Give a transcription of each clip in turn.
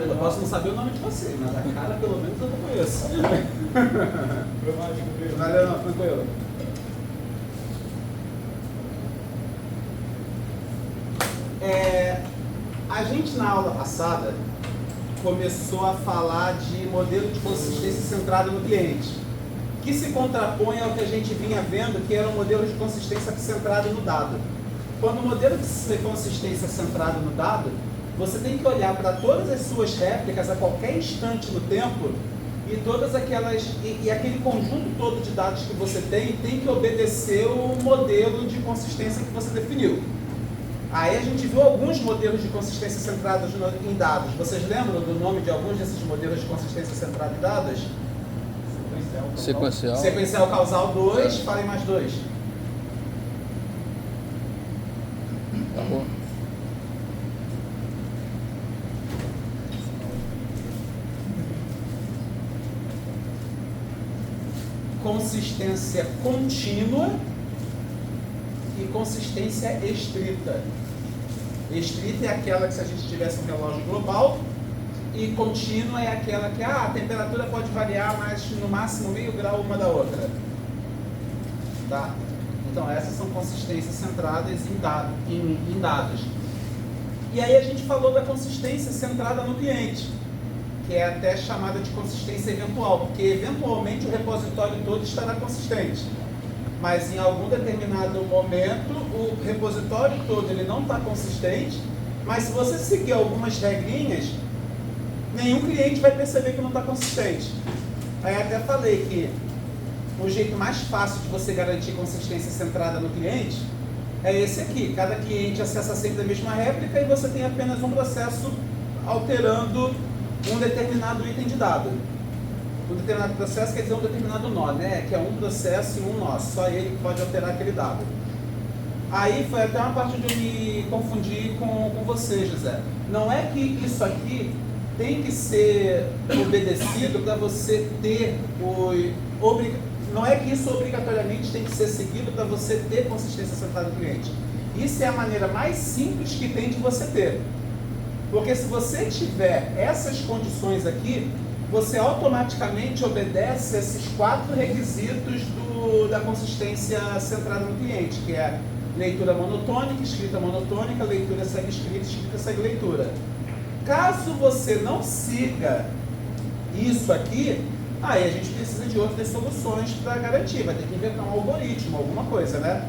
Eu posso não saber o nome de você, mas a cara pelo menos eu não conheço. Valeu, não, tranquilo. A gente na aula passada começou a falar de modelo de consistência centrado no cliente, que se contrapõe ao que a gente vinha vendo, que era um modelo de consistência centrado no dado. Quando o modelo de consistência centrado no dado, você tem que olhar para todas as suas réplicas a qualquer instante no tempo e todas aquelas e aquele conjunto todo de dados que você tem que obedecer o modelo de consistência que você definiu. Aí a gente viu alguns modelos de consistência centrados em dados. Vocês lembram do nome de alguns desses modelos de consistência centrada em dados? Sequencial. Sequencial causal 2, falem mais 2. Tá bom. Consistência contínua e consistência estrita. Estrita é aquela que se a gente tivesse um relógio global, e contínua é aquela que a temperatura pode variar, mas no máximo meio grau uma da outra. Tá? Então essas são consistências centradas em dados. E aí a gente falou da consistência centrada no cliente, que é até chamada de consistência eventual, porque eventualmente o repositório todo estará consistente. Mas em algum determinado momento o repositório todo ele não está consistente, mas se você seguir algumas regrinhas, nenhum cliente vai perceber que não está consistente. Aí até falei que o jeito mais fácil de você garantir consistência centrada no cliente é esse aqui. Cada cliente acessa sempre a mesma réplica e você tem apenas um processo alterando um determinado item de dado. Um determinado processo quer dizer um determinado nó, né? Que é um processo e um nó, só ele pode alterar aquele dado. Aí foi até uma parte onde eu me confundi com você, José. Não é que isso aqui tem que ser obedecido para você ter não é que isso obrigatoriamente tem que ser seguido para você ter consistência centrada no cliente. Isso é a maneira mais simples que tem de você ter. Porque se você tiver essas condições aqui, você automaticamente obedece esses 4 requisitos da consistência centrada no cliente, que é leitura monotônica, escrita monotônica, leitura segue escrita, escrita segue leitura. Caso você não siga isso aqui, aí a gente precisa de outras soluções para garantir, vai ter que inventar um algoritmo, alguma coisa, né?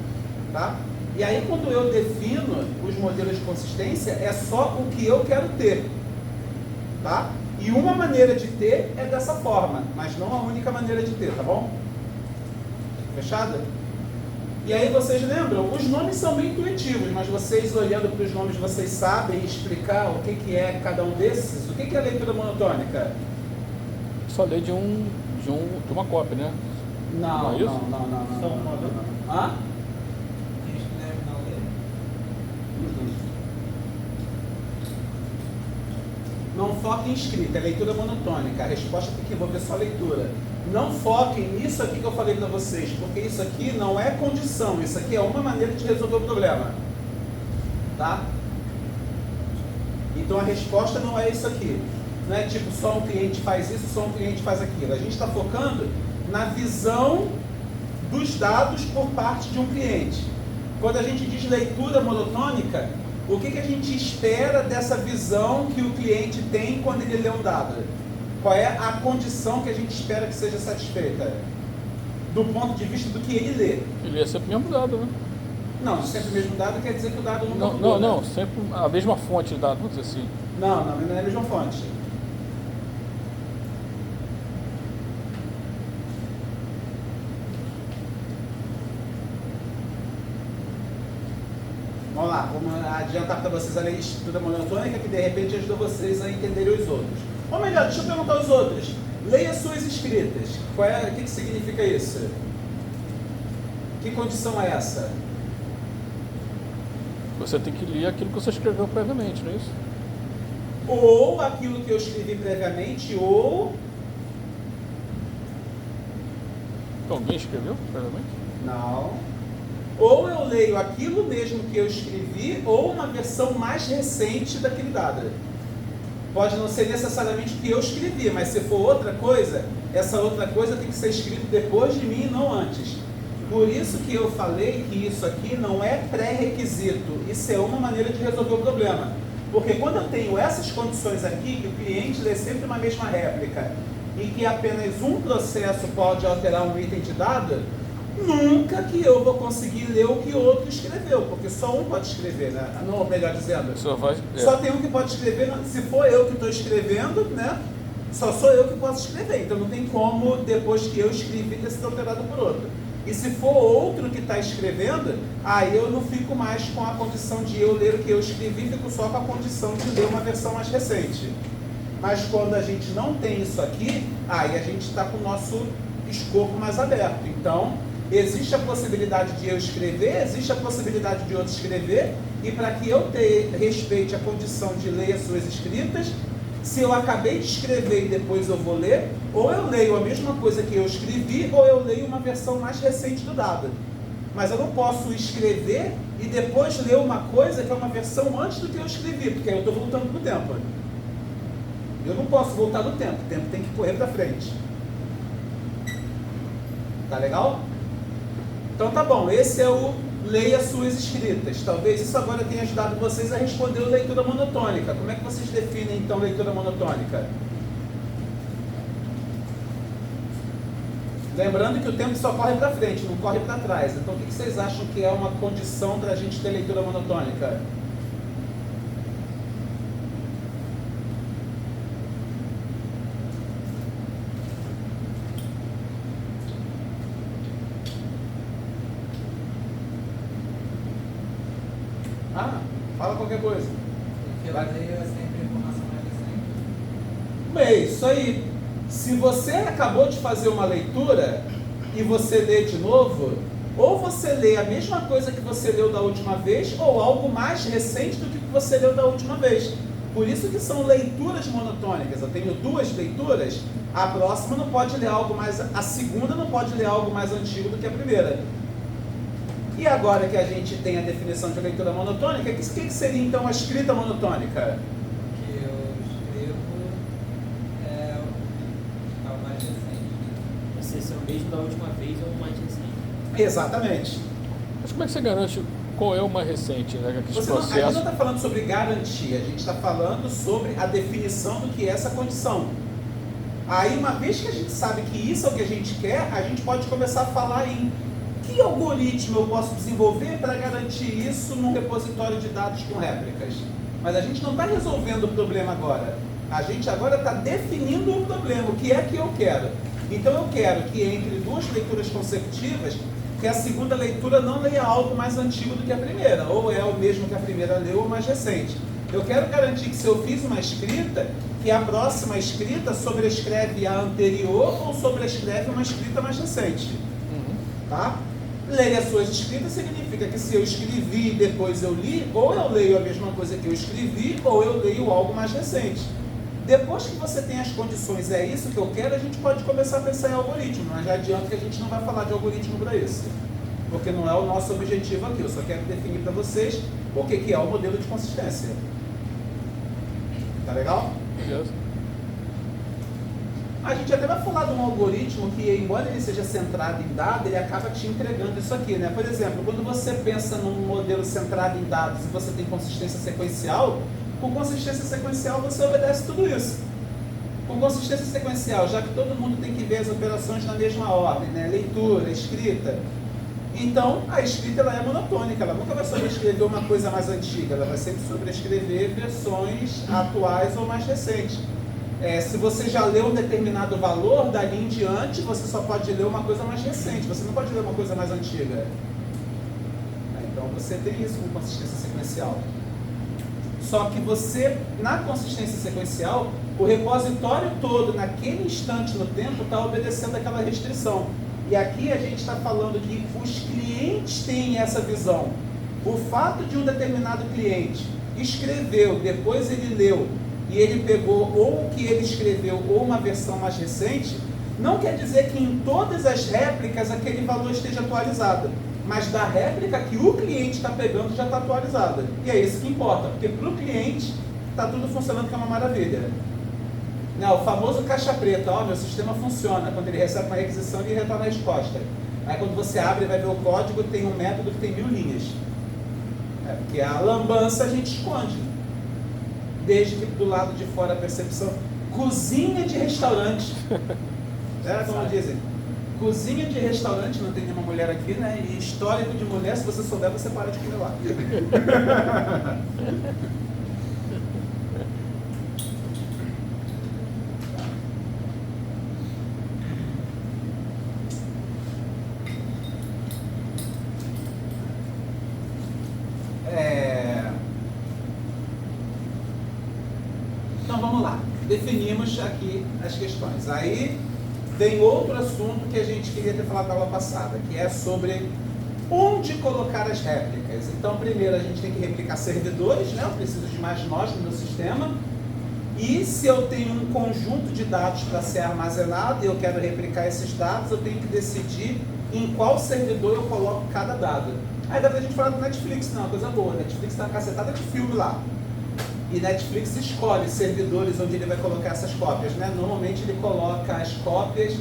Tá? E aí quando eu defino os modelos de consistência, é só o que eu quero ter, tá? E uma maneira de ter é dessa forma, mas não a única maneira de ter, tá bom? Fechado? E aí vocês lembram? Os nomes são bem intuitivos, mas vocês olhando para os nomes, vocês sabem explicar o que é cada um desses? O que é a leitura monotônica? Só lei de uma cópia, né? Não, é isso? não. Hã? Não foque em escrita, é leitura monotônica. A resposta tem que envolver só leitura. Não foquem nisso aqui que eu falei para vocês, porque isso aqui não é condição, isso aqui é uma maneira de resolver o problema. Tá? Então a resposta não é isso aqui. Não é tipo só um cliente faz isso, só um cliente faz aquilo. A gente está focando na visão dos dados por parte de um cliente. Quando a gente diz leitura monotônica, o que a gente espera dessa visão que o cliente tem quando ele lê um dado? Qual é a condição que a gente espera que seja satisfeita? Do ponto de vista do que ele lê. Ele é sempre o mesmo dado, né? Não, sempre o mesmo dado quer dizer que o dado não Não, mudou, não, né? sempre a mesma fonte de dado, vamos dizer assim. Não é a mesma fonte. Vamos lá, vamos adiantar para vocês a estrutura monotônica que de repente ajuda vocês a entenderem os outros. Ou melhor, deixa eu perguntar aos outros. Leia suas escritas. O que significa isso? Que condição é essa? Você tem que ler aquilo que você escreveu previamente, não é isso? Ou aquilo que eu escrevi previamente, ou... Alguém escreveu previamente? Não. Ou eu leio aquilo mesmo que eu escrevi, ou uma versão mais recente daquele dado. Pode não ser necessariamente o que eu escrevi, mas se for outra coisa, essa outra coisa tem que ser escrita depois de mim e não antes. Por isso que eu falei que isso aqui não é pré-requisito, isso é uma maneira de resolver o problema. Porque quando eu tenho essas condições aqui, que o cliente lê sempre uma mesma réplica e que apenas um processo pode alterar um item de dado, nunca que eu vou conseguir ler o que o outro escreveu, porque só um pode escrever, né? Não, melhor dizendo, só tem um que pode escrever, se for eu que estou escrevendo, né? Só sou eu que posso escrever, então não tem como, depois que eu escrevi, ter sido alterado por outro. E se for outro que está escrevendo, aí eu não fico mais com a condição de eu ler o que eu escrevi, fico só com a condição de ler uma versão mais recente. Mas quando a gente não tem isso aqui, aí a gente está com o nosso escopo mais aberto. Então, existe a possibilidade de eu escrever, existe a possibilidade de outro escrever, e para que eu respeite a condição de ler as suas escritas, se eu acabei de escrever e depois eu vou ler, ou eu leio a mesma coisa que eu escrevi, ou eu leio uma versão mais recente do dado. Mas eu não posso escrever e depois ler uma coisa que é uma versão antes do que eu escrevi, porque aí eu estou voltando no tempo. Eu não posso voltar no tempo, o tempo tem que correr para frente. Tá legal? Então tá bom, esse é o leia suas escritas. Talvez isso agora tenha ajudado vocês a responder o leitura monotônica. Como é que vocês definem então leitura monotônica? Lembrando que o tempo só corre para frente, não corre para trás. Então o que vocês acham que é uma condição para a gente ter leitura monotônica? Fala qualquer coisa. Porque eu leio sempre informação mais recente. Bem, isso aí. Se você acabou de fazer uma leitura e você lê de novo, ou você lê a mesma coisa que você leu da última vez, ou algo mais recente do que você leu da última vez. Por isso que são leituras monotônicas. Eu tenho duas leituras, a próxima não pode ler algo mais, a segunda não pode ler algo mais antigo do que a primeira. E agora que a gente tem a definição de leitura monotônica, o que seria então a escrita monotônica? Que eu escrevo algo mais recente. Você ser o mesmo da última vez ou o mais recente. Exatamente. Mas como é que você garante qual é o mais recente, né? A gente não está falando sobre garantia, a gente está falando sobre a definição do que é essa condição. Aí, uma vez que a gente sabe que isso é o que a gente quer, a gente pode começar a falar em que algoritmo eu posso desenvolver para garantir isso num repositório de dados com réplicas. Mas a gente não está resolvendo o problema agora. A gente agora está definindo o problema, o que é que eu quero. Então eu quero que entre duas leituras consecutivas, que a segunda leitura não leia algo mais antigo do que a primeira, ou é o mesmo que a primeira leu ou mais recente. Eu quero garantir que se eu fiz uma escrita, que a próxima escrita sobrescreve a anterior ou sobrescreve uma escrita mais recente. Tá? Leia as suas escritas significa que se eu escrevi e depois eu li, ou eu leio a mesma coisa que eu escrevi, ou eu leio algo mais recente. Depois que você tem as condições, é isso que eu quero, a gente pode começar a pensar em algoritmo, mas já adianto que a gente não vai falar de algoritmo para isso, porque não é o nosso objetivo aqui. Eu só quero definir para vocês o que é o modelo de consistência. Tá legal? Beleza. A gente até vai falar de um algoritmo que, embora ele seja centrado em dados, ele acaba te entregando isso aqui, né? Por exemplo, quando você pensa num modelo centrado em dados e você tem consistência sequencial, com consistência sequencial você obedece tudo isso. Com consistência sequencial, já que todo mundo tem que ver as operações na mesma ordem, né? Leitura, escrita. Então, a escrita ela é monotônica, ela nunca vai sobrescrever uma coisa mais antiga, ela vai sempre sobrescrever versões atuais ou mais recentes. Se você já leu um determinado valor, dali em diante, você só pode ler uma coisa mais recente, você não pode ler uma coisa mais antiga. Então você tem isso com consistência sequencial. Só que você, na consistência sequencial, o repositório todo, naquele instante no tempo, está obedecendo aquela restrição. E aqui a gente está falando que os clientes têm essa visão. O fato de um determinado cliente escreveu, depois ele leu, e ele pegou ou o que ele escreveu ou uma versão mais recente, não quer dizer que em todas as réplicas aquele valor esteja atualizado, mas da réplica que o cliente está pegando já está atualizada. E é isso que importa, porque para o cliente está tudo funcionando que é uma maravilha. Não, o famoso caixa preta, ó, meu sistema funciona. Quando ele recebe uma requisição, ele retorna a resposta. Aí quando você abre e vai ver o código, tem um método que tem 1000 linhas. Porque a lambança a gente esconde. Desde que do lado de fora a percepção. Cozinha de restaurante. Como dizem, cozinha de restaurante, não tem nenhuma mulher aqui, né? E histórico de mulher, se você souber, você para de comer lá. Então vamos lá, definimos aqui as questões. Aí vem outro assunto que a gente queria ter falado na aula passada, que é sobre onde colocar as réplicas. Então primeiro a gente tem que replicar servidores, né? Eu preciso de mais nós no meu sistema. E se eu tenho um conjunto de dados para ser armazenado e eu quero replicar esses dados, eu tenho que decidir em qual servidor eu coloco cada dado. Aí dá pra gente falar do Netflix, não, é uma coisa boa. Netflix tá uma cacetada de filme lá. E Netflix escolhe servidores onde ele vai colocar essas cópias, né? Normalmente ele coloca as cópias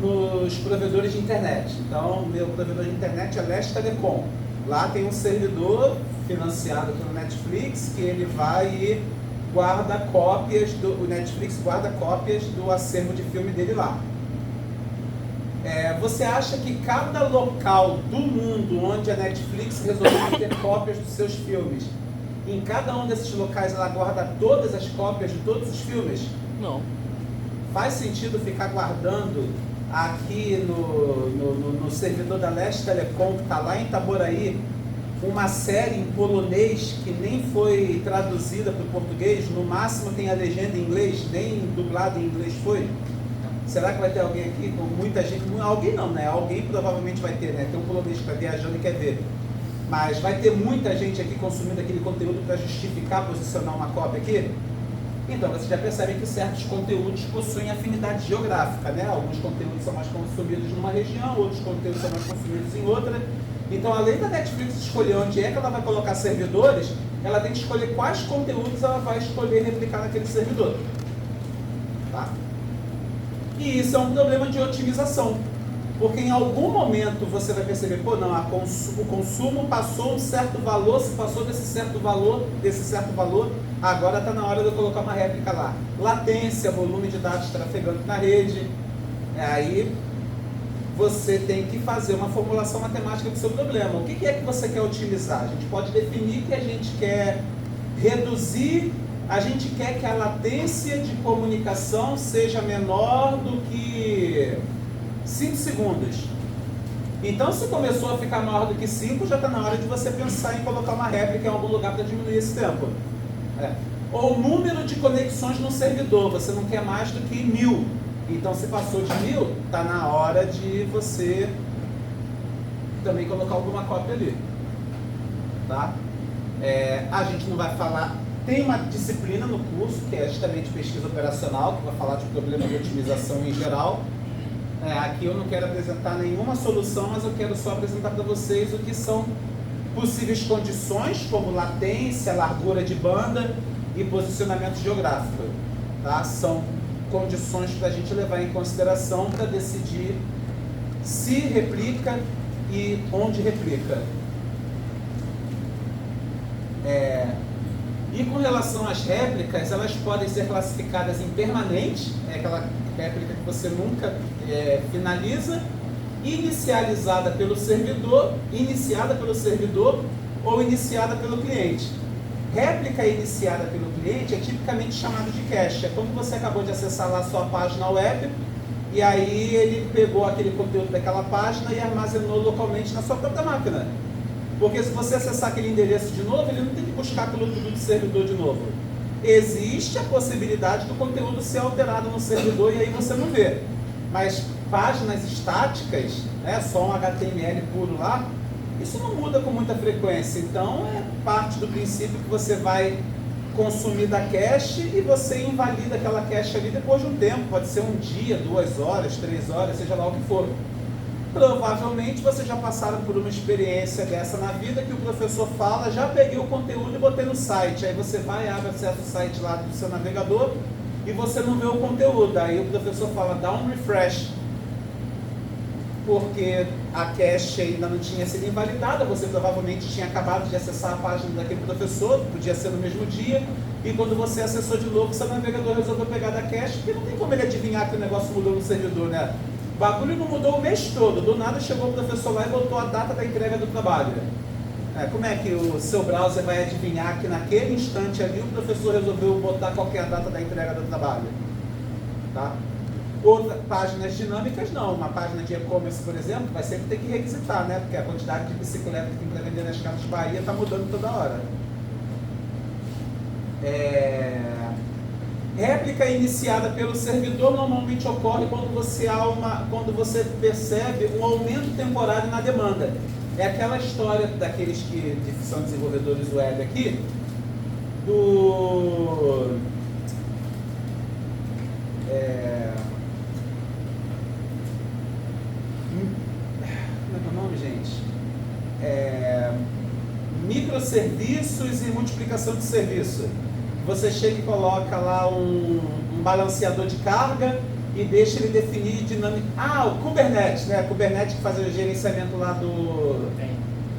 nos provedores de internet. Então, meu provedor de internet é Leste Telecom. Lá tem um servidor financiado pelo Netflix que ele vai e guarda cópias o Netflix guarda cópias do acervo de filme dele lá. Você acha que cada local do mundo onde a Netflix resolveu ter cópias dos seus filmes, em cada um desses locais ela guarda todas as cópias de todos os filmes? Não. Faz sentido ficar guardando aqui no servidor da Leste Telecom, que está lá em Itaboraí, uma série em polonês que nem foi traduzida para o português, no máximo tem a legenda em inglês, nem dublado em inglês foi? Será que vai ter alguém aqui com muita gente? Alguém não, né? Alguém provavelmente vai ter, né? Tem um polonês que está viajando e quer ver. Mas vai ter muita gente aqui consumindo aquele conteúdo para justificar posicionar uma cópia aqui? Então, vocês já percebem que certos conteúdos possuem afinidade geográfica, né? Alguns conteúdos são mais consumidos numa região, outros conteúdos são mais consumidos em outra. Então, além da Netflix escolher onde é que ela vai colocar servidores, ela tem que escolher quais conteúdos ela vai escolher replicar naquele servidor. Tá? E isso é um problema de otimização. Porque em algum momento você vai perceber, pô, não, o consumo passou um certo valor, se passou desse certo valor, agora está na hora de eu colocar uma réplica lá. Latência, volume de dados trafegando na rede, aí você tem que fazer uma formulação matemática do seu problema. O que é que você quer otimizar? A gente pode definir que a gente quer reduzir, a gente quer que a latência de comunicação seja menor do que 5 segundos. Então, se começou a ficar maior do que 5, já está na hora de você pensar em colocar uma réplica em algum lugar para diminuir esse tempo. Ou número de conexões no servidor, você não quer mais do que 1000. Então, se passou de 1000, está na hora de você também colocar alguma cópia ali. Tá? A gente não vai falar... Tem uma disciplina no curso, que é justamente pesquisa operacional, que vai falar de problema de otimização em geral. Aqui eu não quero apresentar nenhuma solução, mas eu quero só apresentar para vocês o que são possíveis condições, como latência, largura de banda e posicionamento geográfico. Tá? São condições para a gente levar em consideração para decidir se replica e onde replica. E com relação às réplicas, elas podem ser classificadas em permanente, aquela réplica que você nunca finaliza, iniciada pelo servidor ou iniciada pelo cliente. Réplica iniciada pelo cliente é tipicamente chamado de cache. É quando você acabou de acessar lá a sua página web e aí ele pegou aquele conteúdo daquela página e armazenou localmente na sua própria máquina. Porque se você acessar aquele endereço de novo, ele não tem que buscar aquilo tudo do servidor de novo. Existe a possibilidade do conteúdo ser alterado no servidor e aí você não vê. Mas páginas estáticas, só um HTML puro lá, isso não muda com muita frequência. Então é parte do princípio que você vai consumir da cache e você invalida aquela cache ali depois de um tempo. Pode ser um dia, 2 horas, 3 horas, seja lá o que for. Provavelmente vocês já passaram por uma experiência dessa na vida, que o professor fala, já peguei o conteúdo e botei no site. Aí você vai, abre, acessa o site lá do seu navegador e você não vê o conteúdo. Aí o professor fala, dá um refresh, porque a cache ainda não tinha sido invalidada, você provavelmente tinha acabado de acessar a página daquele professor, podia ser no mesmo dia, e quando você acessou de novo, seu navegador resolveu pegar da cache, porque não tem como ele adivinhar que o negócio mudou no servidor, né? O bagulho não mudou o mês todo, do nada chegou o professor lá e botou a data da entrega do trabalho. Como é que o seu browser vai adivinhar que naquele instante ali o professor resolveu botar qual que é a data da entrega do trabalho? Tá? Outras páginas dinâmicas não. Uma página de e-commerce, por exemplo, vai sempre ter que requisitar, né? Porque a quantidade de bicicleta que tem para vender nas Casas Bahia está mudando toda hora. Réplica iniciada pelo servidor normalmente ocorre quando você percebe um aumento temporário na demanda. É aquela história daqueles que são desenvolvedores web aqui, como é que é o nome, gente? Microserviços e multiplicação de serviço. Você chega e coloca lá um balanceador de carga e deixa ele definir dinâmica. O Kubernetes, né? Kubernetes que faz o gerenciamento lá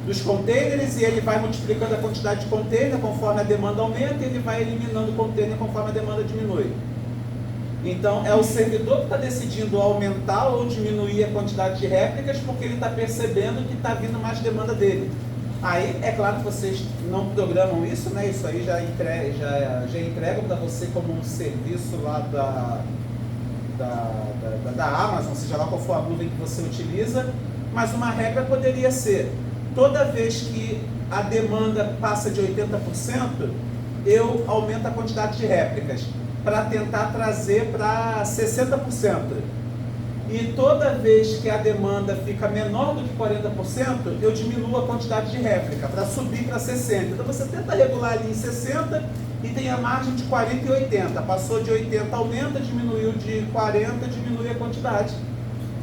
dos containers, e ele vai multiplicando a quantidade de container conforme a demanda aumenta, e ele vai eliminando o container conforme a demanda diminui. Então, é o servidor que está decidindo aumentar ou diminuir a quantidade de réplicas, porque ele está percebendo que está vindo mais demanda dele. Aí, é claro que vocês não programam isso, né? Isso aí já entregam para você como um serviço lá da Amazon, seja lá qual for a nuvem que você utiliza. Mas uma regra poderia ser, toda vez que a demanda passa de 80%, eu aumento a quantidade de réplicas, para tentar trazer para 60%. E toda vez que a demanda fica menor do que 40%, eu diminuo a quantidade de réplica, para subir para 60%. Então você tenta regular ali em 60% e tem a margem de 40 e 80. Passou de 80, aumenta, diminuiu de 40, diminui a quantidade.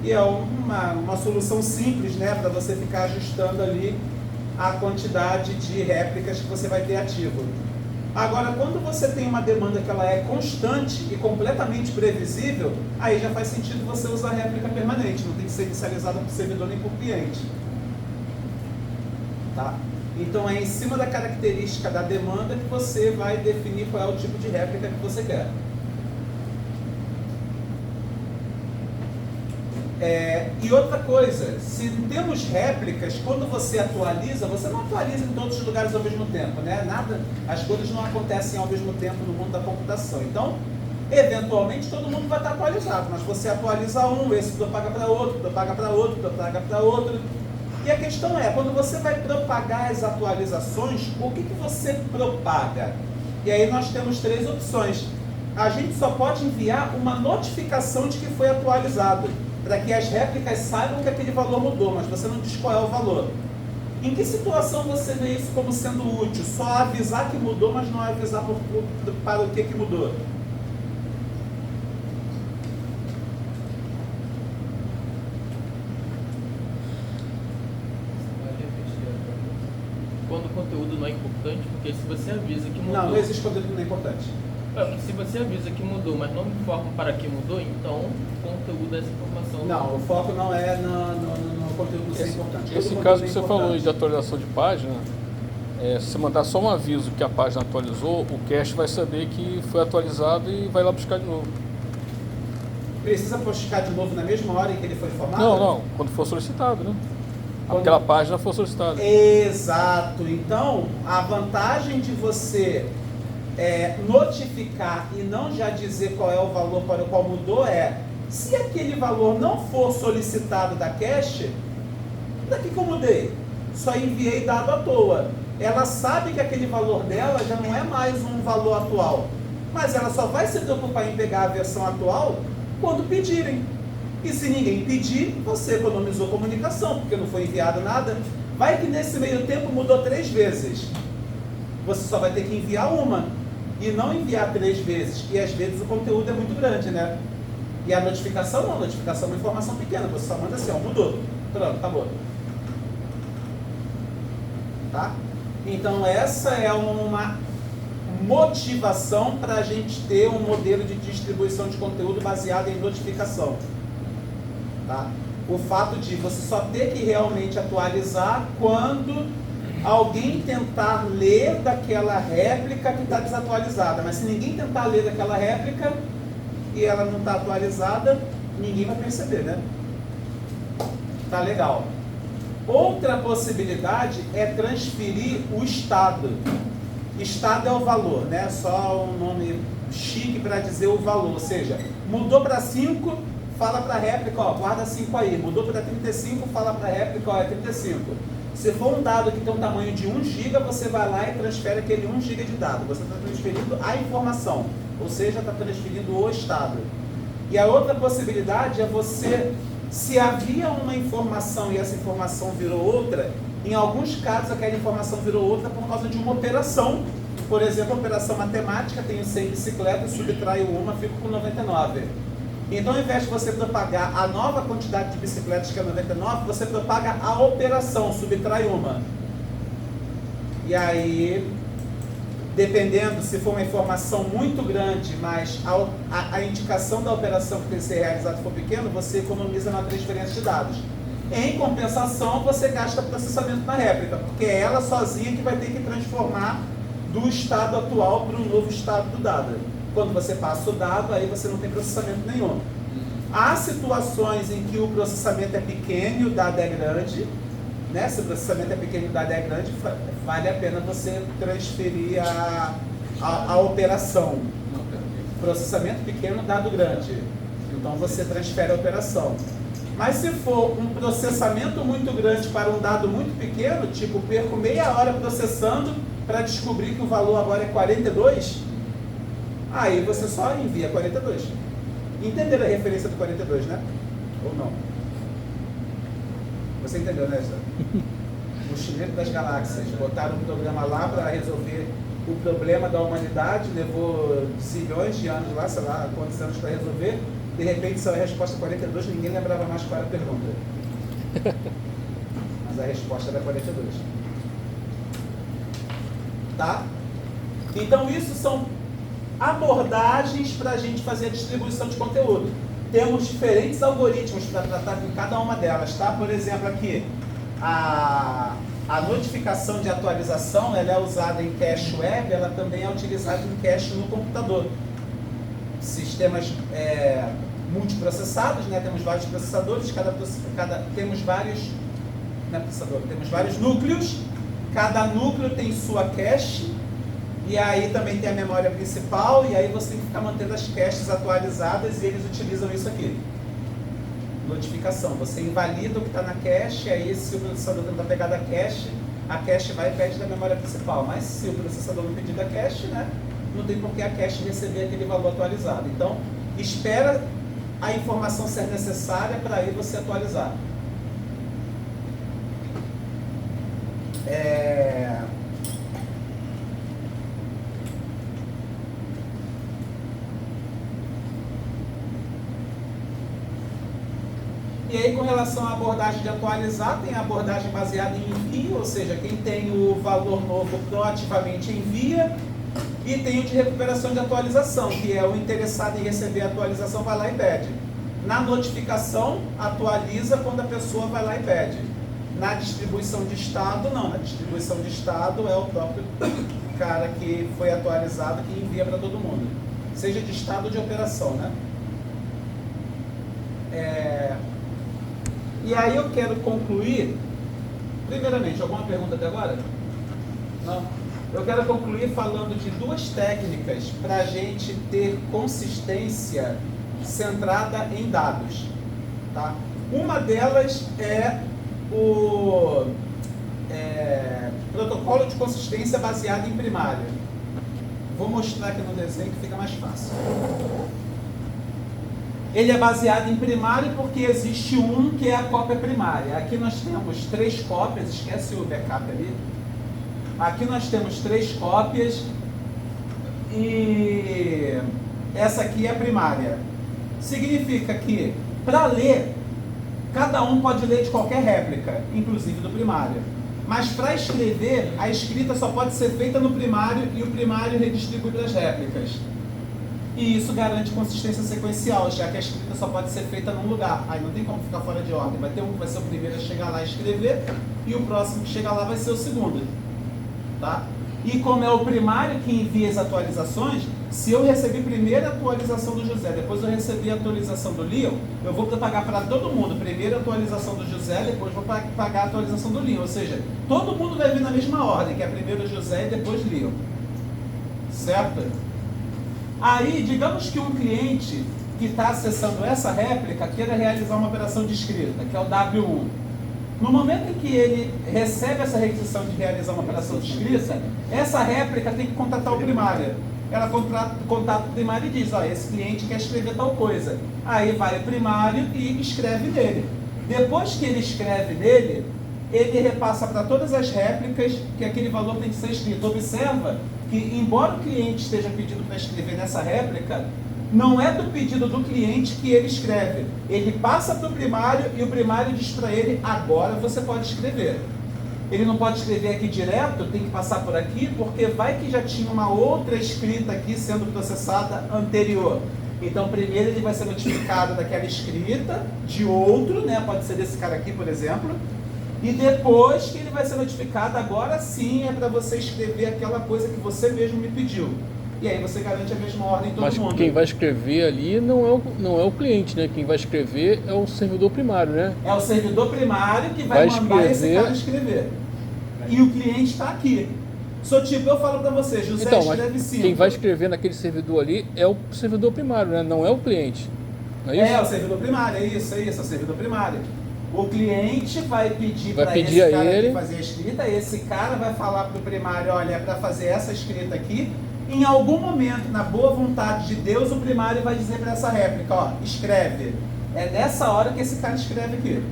E é uma solução simples, né, para você ficar ajustando ali a quantidade de réplicas que você vai ter ativo. Agora, quando você tem uma demanda que ela é constante e completamente previsível, aí já faz sentido você usar réplica permanente, não tem que ser inicializada por servidor nem por cliente. Tá? Então é em cima da característica da demanda que você vai definir qual é o tipo de réplica que você quer. E outra coisa, se temos réplicas, quando você atualiza, você não atualiza em todos os lugares ao mesmo tempo, né? As coisas não acontecem ao mesmo tempo no mundo da computação. Então, eventualmente, todo mundo vai estar atualizado, mas você atualiza um, esse propaga para outro, propaga para outro, propaga para outro. E a questão é, quando você vai propagar as atualizações, o que você propaga? E aí nós temos 3 opções. A gente só pode enviar uma notificação de que foi atualizado, para que as réplicas saibam que aquele valor mudou, mas você não diz qual é o valor. Em que situação você vê isso como sendo útil? Só avisar que mudou, mas não avisar para o que mudou? Quando o conteúdo não é importante, porque se você avisa que mudou... Não existe conteúdo que não é importante. Se você avisa que mudou, mas não informa para que mudou, então o conteúdo dessa informação... Não, o foco não é no conteúdo ser importante. Esse caso que você falou de atualização de página, se você mandar só um aviso que a página atualizou, o cache vai saber que foi atualizado e vai lá buscar de novo. Precisa buscar de novo na mesma hora em que ele foi informado? Não, quando for solicitado, né? Aquela página for solicitada. Exato. Então, a vantagem de você notificar e não já dizer qual é o valor para o qual mudou se aquele valor não for solicitado da cache, daqui que eu mudei? Só enviei dado à toa. Ela sabe que aquele valor dela já não é mais um valor atual, mas ela só vai se preocupar em pegar a versão atual quando pedirem. E se ninguém pedir, você economizou comunicação, porque não foi enviado nada. Vai que nesse meio tempo mudou 3 vezes. Você só vai ter que enviar uma e não enviar 3 vezes. E às vezes o conteúdo é muito grande, né? E a notificação não, a notificação é uma informação pequena, você só manda assim, mudou. Pronto, acabou. Tá? Então essa é uma motivação para a gente ter um modelo de distribuição de conteúdo baseado em notificação. Tá? O fato de você só ter que realmente atualizar quando alguém tentar ler daquela réplica que está desatualizada. Mas se ninguém tentar ler daquela réplica e ela não está atualizada, ninguém vai perceber, né? Tá legal. Outra possibilidade é transferir o estado. Estado é o valor, né? Só um nome chique para dizer o valor. Ou seja, mudou para 5, fala para a réplica, ó, guarda 5 aí. Mudou para 35, fala para a réplica, ó, é 35. Se for um dado que tem um tamanho de 1 GB, você vai lá e transfere aquele 1 GB de dado. Você está transferindo a informação, ou seja, está transferindo o estado. E a outra possibilidade é você, se havia uma informação e essa informação virou outra, em alguns casos aquela informação virou outra por causa de uma operação. Por exemplo, a operação matemática, tenho 100 bicicletas, subtraio uma, fico com 99. Então, ao invés de você propagar a nova quantidade de bicicletas, que é 99, você propaga a operação, subtrai uma. E aí, dependendo, se for uma informação muito grande, mas a indicação da operação que tem que ser realizada for pequena, você economiza na transferência de dados. Em compensação, você gasta processamento na réplica, porque é ela sozinha que vai ter que transformar do estado atual para um novo estado do dado. Quando você passa o dado, aí você não tem processamento nenhum. Há situações em que o processamento é pequeno e o dado é grande, né? Se o processamento é pequeno e o dado é grande, vale a pena você transferir a operação. Processamento pequeno, dado grande. Então você transfere a operação. Mas se for um processamento muito grande para um dado muito pequeno, tipo, perco meia hora processando para descobrir que o valor agora é 42, aí você só envia 42. Entenderam a referência do 42, né? Ou não? Você entendeu, né, Zé? O Mochileiro das Galáxias. Botaram um programa lá para resolver o problema da humanidade, levou zilhões de anos lá, sei lá, quantos anos para resolver. De repente saiu a resposta 42, ninguém lembrava mais qual era a pergunta. Mas a resposta era 42. Tá? Então isso são abordagens para a gente fazer a distribuição de conteúdo. Temos diferentes algoritmos para tratar com cada uma delas, tá? Por exemplo, aqui, a notificação de atualização, ela é usada em cache web, ela também é utilizada em cache no computador. Sistemas multiprocessados, né? Temos vários processadores, temos vários núcleos, cada núcleo tem sua cache, e aí também tem a memória principal, e aí você tem que ficar mantendo as caches atualizadas, e eles utilizam isso aqui. Notificação, você invalida o que está na cache, aí se o processador tentar pegar da cache, a cache vai e pede da memória principal, mas se o processador não pedir da cache, né, não tem por que a cache receber aquele valor atualizado. Então, espera a informação ser necessária para aí você atualizar. E aí, com relação à abordagem de atualizar, tem a abordagem baseada em envio, ou seja, quem tem o valor novo proativamente envia, e tem o de recuperação de atualização, que é o interessado em receber a atualização vai lá e pede. Na notificação, atualiza quando a pessoa vai lá e pede. Na distribuição de estado, não. Na distribuição de estado é o próprio cara que foi atualizado que envia para todo mundo. Seja de estado ou de operação, né? E aí eu quero concluir, primeiramente, alguma pergunta até agora? Não? Eu quero concluir falando de duas técnicas para a gente ter consistência centrada em dados. Tá? Uma delas é o protocolo de consistência baseado em primária. Vou mostrar aqui no desenho que fica mais fácil. Ele é baseado em primário porque existe um que é a cópia primária. Aqui nós temos 3 cópias, esquece o backup ali. Aqui nós temos 3 cópias e essa aqui é a primária. Significa que para ler Cada um pode ler de qualquer réplica, inclusive do primário. Mas para escrever, a escrita só pode ser feita no primário e o primário redistribui para as réplicas. E isso garante consistência sequencial, já que a escrita só pode ser feita num lugar. Aí não tem como ficar fora de ordem. Vai ter um que vai ser o primeiro a chegar lá e escrever, e o próximo que chegar lá vai ser o segundo. Tá? E como é o primário que envia as atualizações, se eu receber primeiro a atualização do José, depois eu receber a atualização do Leon, eu vou pagar para todo mundo. Primeiro a atualização do José, depois vou pagar a atualização do Leon. Ou seja, todo mundo vai vir na mesma ordem, que é primeiro José e depois Leon. Certo? Aí, digamos que um cliente que está acessando essa réplica queira realizar uma operação de escrita, que é o W1. No momento em que ele recebe essa requisição de realizar uma operação de escrita, essa réplica tem que contatar o primário. Ela contata o primário e diz, ó, esse cliente quer escrever tal coisa. Aí vai o primário e escreve nele. Depois que ele escreve nele, ele repassa para todas as réplicas que aquele valor tem que ser escrito. Observa que, embora o cliente esteja pedindo para escrever nessa réplica, não é do pedido do cliente que ele escreve. Ele passa para o primário e o primário diz para ele, agora você pode escrever. Ele não pode escrever aqui direto, tem que passar por aqui, porque vai que já tinha uma outra escrita aqui sendo processada anterior. Então, primeiro ele vai ser notificado daquela escrita de outro, né? Pode ser desse cara aqui, por exemplo. E depois que ele vai ser notificado, agora sim é para você escrever aquela coisa que você mesmo me pediu. E aí você garante a mesma ordem em todo mundo. Mas quem vai escrever ali não é o cliente, né? Quem vai escrever é o servidor primário, né? É o servidor primário que vai mandar esse cara escrever. E o cliente está aqui. Sou tipo, eu falo para você, José, então, escreve 5. Quem vai escrever naquele servidor ali é o servidor primário, né? Não é o cliente. Não é isso? É o servidor primário, é isso, é o servidor primário. O cliente vai pedir para esse cara ele fazer a escrita, esse cara vai falar para o primário, olha, é para fazer essa escrita aqui. Em algum momento, na boa vontade de Deus, o primário vai dizer para essa réplica, ó, escreve. É nessa hora que esse cara escreve aqui.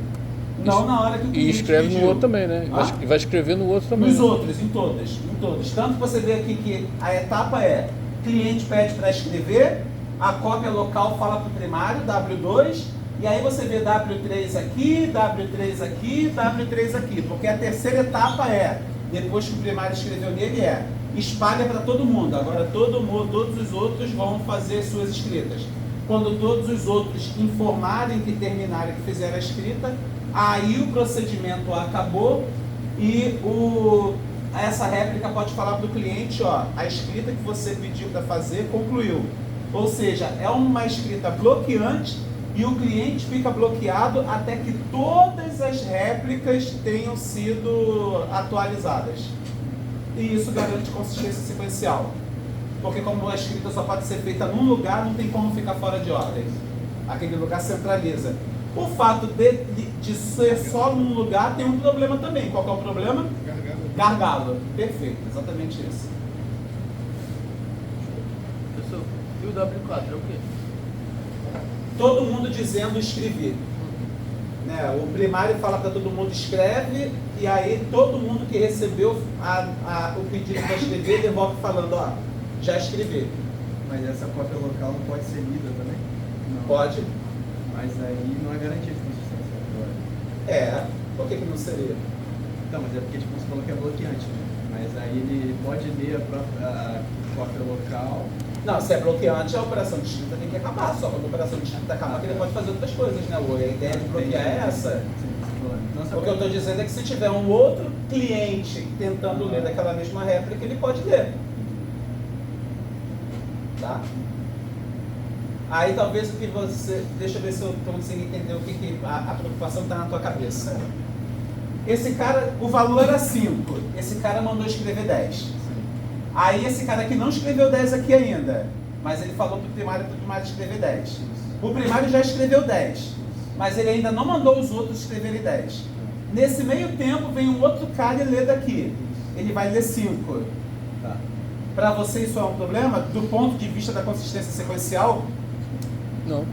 Não na hora que o cliente E escreve pediu. no outro também, né? E vai escrever no outro também. Nos né? outros, em todos. Tanto que você vê aqui que a etapa é, cliente pede para escrever, a cópia local fala para o primário, W2, e aí você vê W3 aqui, W3 aqui, W3 aqui. Porque a terceira etapa é, depois que o primário escreveu nele, espalha para todo mundo. Agora todos os outros vão fazer suas escritas. Quando todos os outros informarem que terminaram, que fizeram a escrita, aí o procedimento acabou e essa réplica pode falar para o cliente, ó, a escrita que você pediu para fazer concluiu. Ou seja, é uma escrita bloqueante e o cliente fica bloqueado até que todas as réplicas tenham sido atualizadas. E isso garante consistência sequencial. Porque como a escrita só pode ser feita num lugar, não tem como ficar fora de ordem. Aquele lugar centraliza. O fato de ser só num lugar tem um problema também. Qual que é o problema? Gargalo. Perfeito, exatamente isso. Professor, e o W4 é o quê? Todo mundo dizendo escrever. Né? O primário fala para todo mundo escreve, e aí todo mundo que recebeu o pedido para escrever devolve falando, ó, já escrevi. Mas essa cópia local não pode ser lida também? Não. Pode. Mas aí não é garantia de consistência agora. Por que não seria? Então, mas é porque tipo, você falou que é bloqueante, né? Mas aí ele pode ler a cópia local. Não, se é bloqueante, a operação de escrita tem que acabar. Só quando a operação de escrita acabar, que ele pode fazer outras coisas, né? A ideia de bloquear é essa. Então, O que eu estou dizendo é que se tiver um outro cliente tentando ler daquela mesma réplica, ele pode ler. Tá? Aí talvez o que você... Deixa eu ver se eu consigo entender o que a preocupação está na tua cabeça. Esse cara, o valor era 5. Esse cara mandou escrever 10. Aí esse cara aqui não escreveu 10 aqui ainda. Mas ele falou para o primário escrever 10. O primário já escreveu 10. Mas ele ainda não mandou os outros escreverem 10. Nesse meio tempo vem um outro cara e lê daqui. Ele vai ler 5. Tá. Para você isso é um problema? Do ponto de vista da consistência sequencial? Não.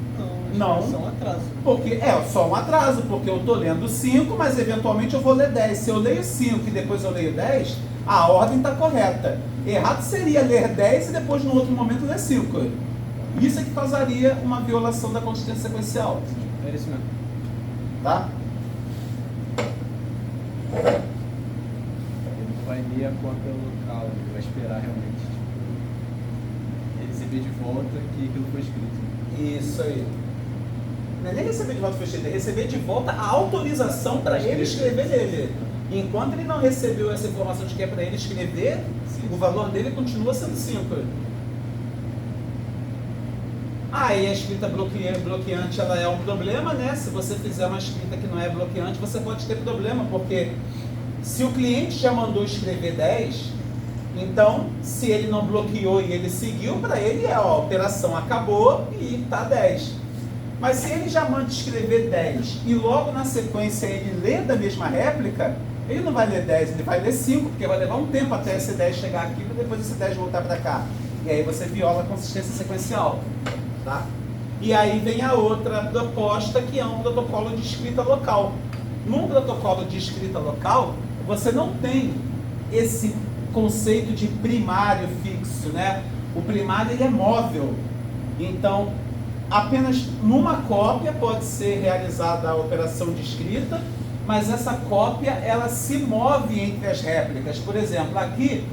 Não. Só um atraso. Porque só um atraso, porque eu estou lendo 5, mas eventualmente eu vou ler 10. Se eu leio 5 e depois eu leio 10, a ordem está correta. Errado seria ler 10 e depois no outro momento ler 5. Isso é que causaria uma violação da consistência sequencial. É isso mesmo. Tá? Ele não vai ler a cópia local, ele vai esperar realmente tipo, receber de volta que aquilo foi escrito. Isso aí. Não é nem receber de volta o escrito, é receber de volta a autorização para ele escrever nele. Enquanto ele não recebeu essa informação de que é para ele escrever, o valor dele continua sendo 5. E a escrita bloqueante ela é um problema, né? Se você fizer uma escrita que não é bloqueante, você pode ter problema, porque se o cliente já mandou escrever 10, então, se ele não bloqueou e ele seguiu, para ele a operação acabou e tá 10. Mas se ele já manda escrever 10 e logo na sequência ele lê da mesma réplica, ele não vai ler 10, ele vai ler 5, porque vai levar um tempo até esse 10 chegar aqui para depois esse 10 voltar para cá. E aí você viola a consistência sequencial. Tá? E aí vem a outra proposta, que é um protocolo de escrita local. Num protocolo de escrita local, você não tem esse conceito de primário fixo, né? O primário ele é móvel. Então, apenas numa cópia pode ser realizada a operação de escrita, mas essa cópia ela se move entre as réplicas. Por exemplo, aqui,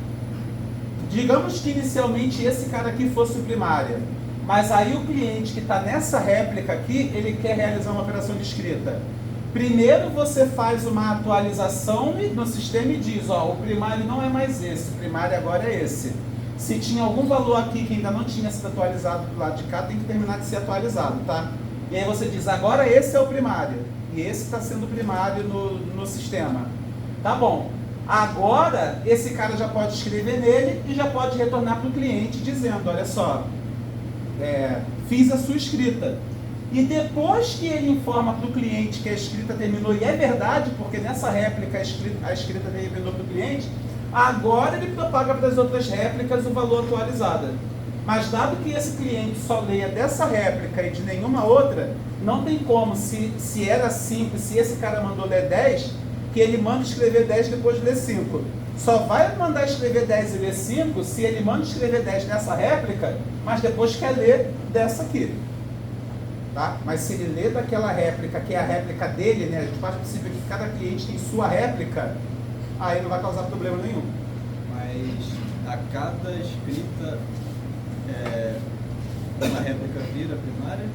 digamos que inicialmente esse cara aqui fosse o primário. Mas aí o cliente que está nessa réplica aqui, ele quer realizar uma operação de escrita. Primeiro você faz uma atualização no sistema e diz, o primário não é mais esse, o primário agora é esse. Se tinha algum valor aqui que ainda não tinha sido atualizado do lado de cá, tem que terminar de ser atualizado, tá? E aí você diz, agora esse é o primário, e esse está sendo o primário no sistema. Tá bom. Agora, esse cara já pode escrever nele e já pode retornar para o cliente dizendo, olha só, fiz a sua escrita. E depois que ele informa para o cliente que a escrita terminou, e é verdade, porque nessa réplica a escrita terminou para o cliente, agora ele propaga para as outras réplicas o valor atualizado. Mas dado que esse cliente só leia dessa réplica e de nenhuma outra, não tem como, se era 5, se esse cara mandou ler 10, que ele manda escrever 10 depois de ler 5. Só vai mandar escrever 10 e ler 5 se ele manda escrever 10 nessa réplica, mas depois quer ler dessa aqui. Tá? Mas se ele lê daquela réplica, que é a réplica dele, né? A gente faz possível que cada cliente tem sua réplica, aí não vai causar problema nenhum. Mas a cada escrita, uma réplica vira primária?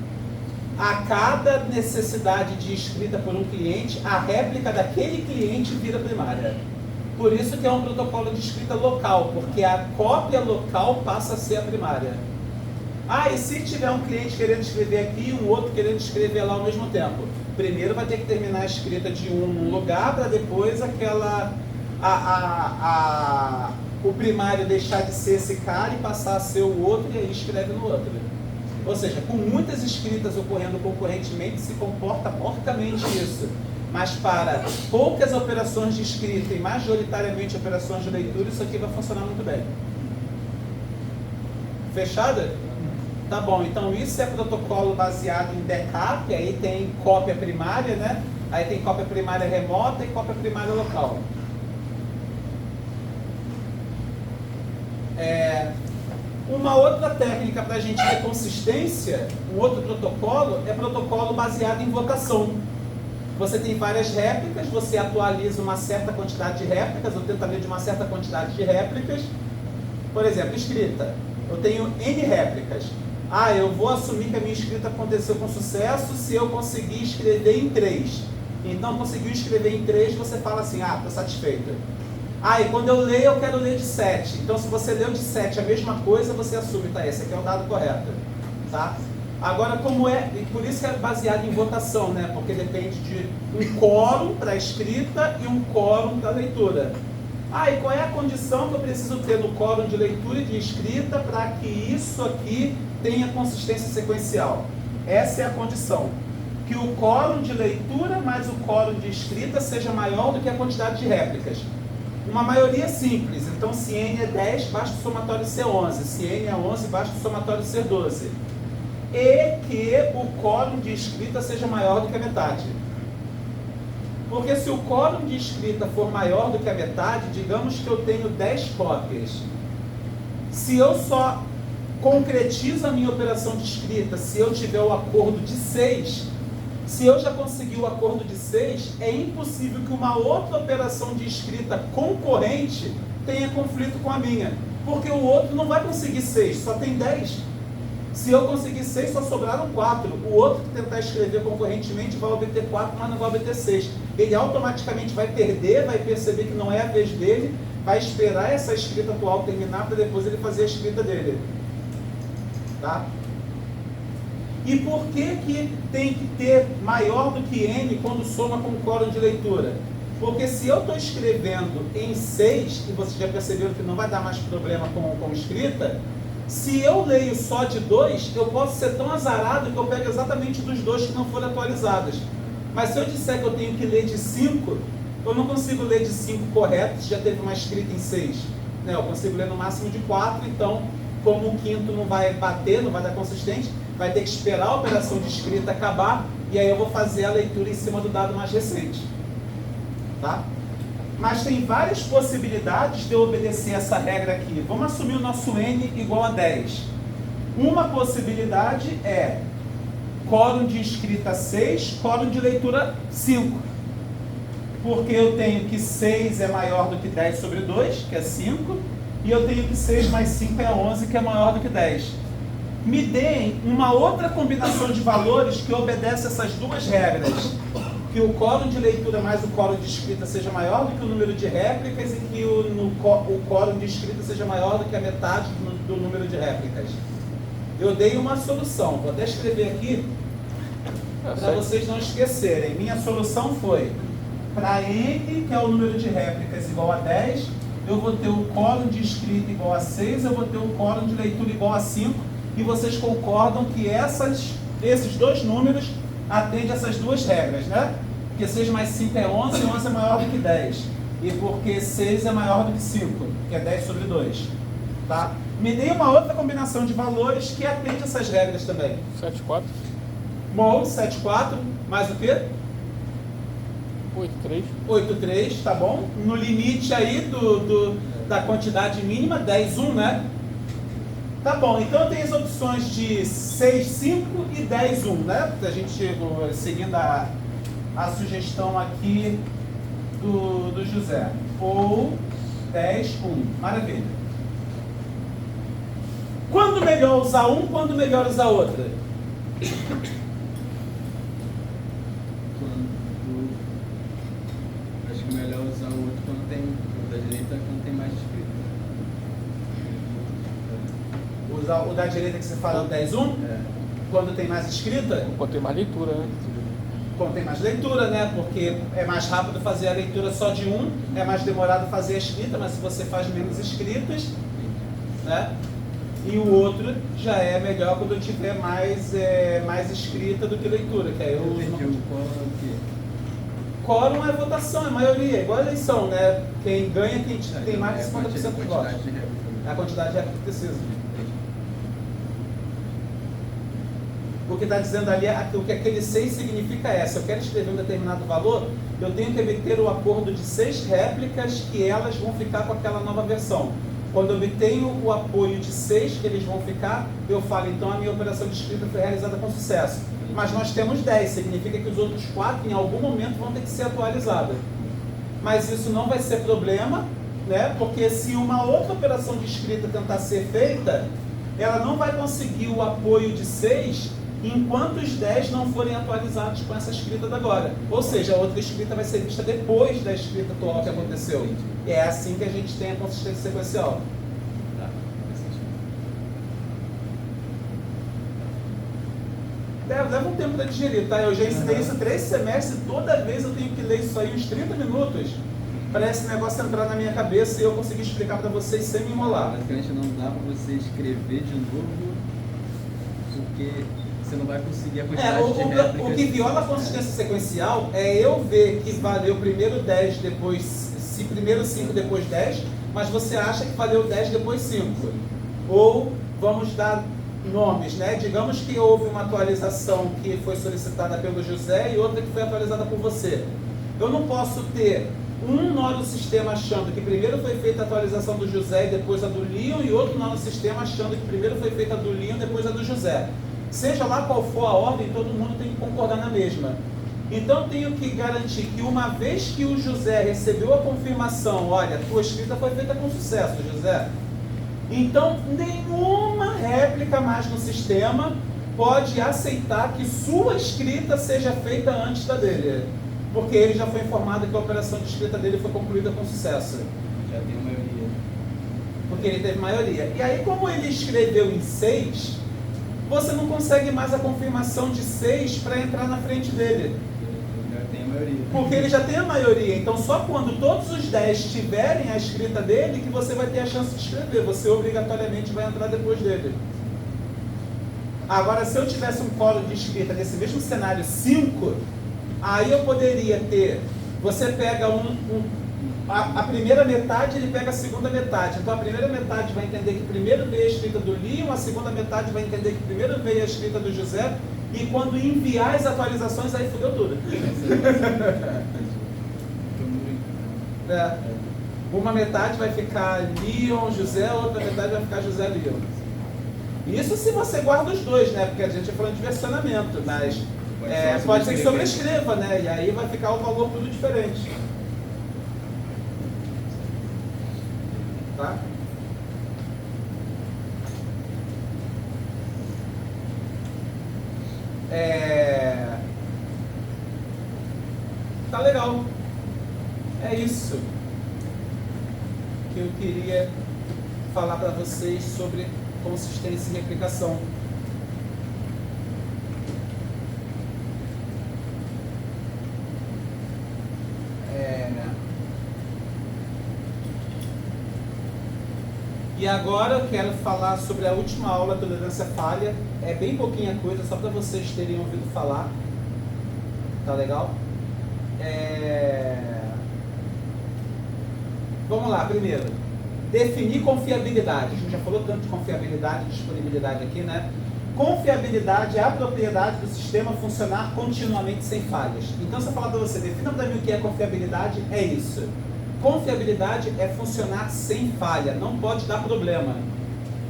A cada necessidade de escrita por um cliente, a réplica daquele cliente vira primária. Por isso que é um protocolo de escrita local, porque a cópia local passa a ser a primária. E se tiver um cliente querendo escrever aqui e um outro querendo escrever lá ao mesmo tempo? Primeiro vai ter que terminar a escrita de um num lugar, para depois o primário deixar de ser esse cara e passar a ser o outro, e aí escreve no outro. Ou seja, com muitas escritas ocorrendo concorrentemente, se comporta porcamente isso. Mas para poucas operações de escrita e majoritariamente operações de leitura, isso aqui vai funcionar muito bem. Fechada? Tá bom, então isso é protocolo baseado em backup, aí tem cópia primária, né? Aí tem cópia primária remota e cópia primária local. Uma outra técnica para a gente ter consistência, um outro protocolo, é protocolo baseado em votação. Você tem várias réplicas, você atualiza uma certa quantidade de réplicas, ou tenta ler de uma certa quantidade de réplicas. Por exemplo, escrita. Eu tenho N réplicas. Eu vou assumir que a minha escrita aconteceu com sucesso se eu conseguir escrever em 3. Então, conseguiu escrever em 3, você fala assim, estou satisfeito. E quando eu leio, eu quero ler de 7. Então, se você leu de 7 a mesma coisa, você assume, esse aqui é o dado correto. Tá? Agora, por isso que é baseado em votação, né? Porque depende de um quórum para a escrita e um quórum para a leitura. E qual é a condição que eu preciso ter no quórum de leitura e de escrita para que isso aqui tenha consistência sequencial? Essa é a condição. Que o quórum de leitura mais o quórum de escrita seja maior do que a quantidade de réplicas. Uma maioria simples, então se N é 10, basta o somatório ser 11. Se N é 11, basta o somatório ser 12. E que o quórum de escrita seja maior do que a metade. Porque se o quórum de escrita for maior do que a metade, digamos que eu tenho 10 cópias. Se eu só concretizo a minha operação de escrita, se eu tiver o acordo de 6, Se eu já consegui o acordo de 6, é impossível que uma outra operação de escrita concorrente tenha conflito com a minha. Porque o outro não vai conseguir 6, só tem 10. Se eu conseguir 6, só sobraram 4. O outro que tentar escrever concorrentemente vai obter 4, mas não vai obter 6. Ele automaticamente vai perder, vai perceber que não é a vez dele, vai esperar essa escrita atual terminar para depois ele fazer a escrita dele. Tá? E por que tem que ter maior do que N quando soma com o quórum de leitura? Porque se eu estou escrevendo em 6, e vocês já perceberam que não vai dar mais problema com escrita, se eu leio só de 2, eu posso ser tão azarado que eu pego exatamente dos 2 que não foram atualizados. Mas se eu disser que eu tenho que ler de 5, eu não consigo ler de 5 correto, se já teve uma escrita em 6. Né? Eu consigo ler no máximo de 4, então, como o quinto não vai bater, não vai dar consistente, vai ter que esperar a operação de escrita acabar, e aí eu vou fazer a leitura em cima do dado mais recente. Tá? Mas tem várias possibilidades de eu obedecer essa regra aqui. Vamos assumir o nosso N igual a 10. Uma possibilidade é quórum de escrita 6, quórum de leitura 5. Porque eu tenho que 6 é maior do que 10 sobre 2, que é 5, e eu tenho que 6 mais 5 é 11, que é maior do que 10. Me deem uma outra combinação de valores que obedece essas duas regras. Que o quórum de leitura mais o quórum de escrita seja maior do que o número de réplicas e que o quórum de escrita seja maior do que a metade do número de réplicas. Eu dei uma solução, vou até escrever aqui para vocês não esquecerem. Minha solução foi, para N, que é o número de réplicas igual a 10, eu vou ter o quórum de escrita igual a 6, eu vou ter o quórum de leitura igual a 5, e vocês concordam que esses dois números atendem essas duas regras, né? Porque 6 mais 5 é 11, e 11 é maior do que 10. E porque 6 é maior do que 5, que é 10 sobre 2. Tá? Me dê uma outra combinação de valores que atende essas regras também. 7, 4. Bom, 7, 4, mais o quê? 8, 3. 8, 3, tá bom? No limite aí da quantidade mínima, 10, 1, né? Tá bom, então eu tenho as opções de 6, 5 e 10, 1, né? A gente, seguindo a sugestão aqui do José. Ou 10, 1. Maravilha. Quando melhor usar um, quando melhor usar outra? Acho que é melhor usar o outro quando tem, o da direita quando tem mais escrito. Usar o da direita que você fala, o 10, 1? É. Quando tem mais escrita? Quando tem mais leitura, né? Quando tem mais leitura, né? Porque é mais rápido fazer a leitura só de um, é mais demorado fazer a escrita, mas se você faz menos escritas, né? E o outro já é melhor quando eu tiver mais escrita do que leitura, que aí eu uso. O Quórum é votação, é maioria, igual a eleição, né? Quem ganha, quem tem mais de 50% dos votos. É a quantidade de réplica que precisa. O que está dizendo ali, o que aquele 6 significa é, se eu quero escrever um determinado valor, eu tenho que obter o acordo de 6 réplicas que elas vão ficar com aquela nova versão. Quando eu obtenho o apoio de 6 que eles vão ficar, eu falo, então a minha operação de escrita foi realizada com sucesso. Mas nós temos 10, significa que os outros 4 em algum momento vão ter que ser atualizados. Mas isso não vai ser problema, né? Porque se uma outra operação de escrita tentar ser feita, ela não vai conseguir o apoio de 6 enquanto os 10 não forem atualizados com essa escrita da agora. Ou seja, a outra escrita vai ser vista depois da escrita atual que aconteceu. E é assim que a gente tem a consistência sequencial. Leva um tempo para digerir, tá? Eu já ensinei isso 3 semestres e toda vez eu tenho que ler isso aí uns 30 minutos para esse negócio entrar na minha cabeça e eu conseguir explicar para vocês sem me enrolar. Basicamente não dá para você escrever de novo, porque você não vai conseguir a quantidade de réplicas. O que viola a consistência sequencial é eu ver que valeu primeiro 10, depois, se primeiro 5, depois 10, mas você acha que valeu 10, depois 5. Ou vamos dar nomes, né? Digamos que houve uma atualização que foi solicitada pelo José e outra que foi atualizada por você. Eu não posso ter um nó no sistema achando que primeiro foi feita a atualização do José e depois a do Leon, e outro nó no sistema achando que primeiro foi feita a do Leon e depois a do José. Seja lá qual for a ordem, todo mundo tem que concordar na mesma. Então eu tenho que garantir que uma vez que o José recebeu a confirmação, olha, tua escrita foi feita com sucesso, José. Então nenhuma réplica mais no sistema pode aceitar que sua escrita seja feita antes da dele. Porque ele já foi informado que a operação de escrita dele foi concluída com sucesso. Já tem maioria. Porque ele teve maioria. E aí, como ele escreveu em 6, você não consegue mais a confirmação de 6 para entrar na frente dele. Já tem a maioria. Porque ele já tem a maioria. Então, só quando todos os 10 tiverem a escrita dele que você vai ter a chance de escrever. Você obrigatoriamente vai entrar depois dele. Agora, se eu tivesse um colo de escrita nesse mesmo cenário 5, aí eu poderia ter, você pega a primeira metade, ele pega a segunda metade. Então a primeira metade vai entender que primeiro veio a escrita do Leon, a segunda metade vai entender que primeiro veio a escrita do José, e quando enviar as atualizações, aí fudeu tudo. Uma metade vai ficar Leon, José, outra metade vai ficar José, Leon. Isso se você guarda os dois, né? Porque a gente é falando de versionamento, mas pode ser que sobrescreva, né? E aí vai ficar o valor tudo diferente. Tá? Tá legal. É isso que eu queria falar para vocês sobre consistência e replicação. E agora eu quero falar sobre a última aula, tolerância à falha. É bem pouquinha coisa, só para vocês terem ouvido falar. Tá legal? Vamos lá, primeiro. Definir confiabilidade. A gente já falou tanto de confiabilidade e disponibilidade aqui, né? Confiabilidade é a propriedade do sistema funcionar continuamente sem falhas. Então, se eu falar para você, defina para mim o que é confiabilidade, é isso. Confiabilidade é funcionar sem falha, não pode dar problema.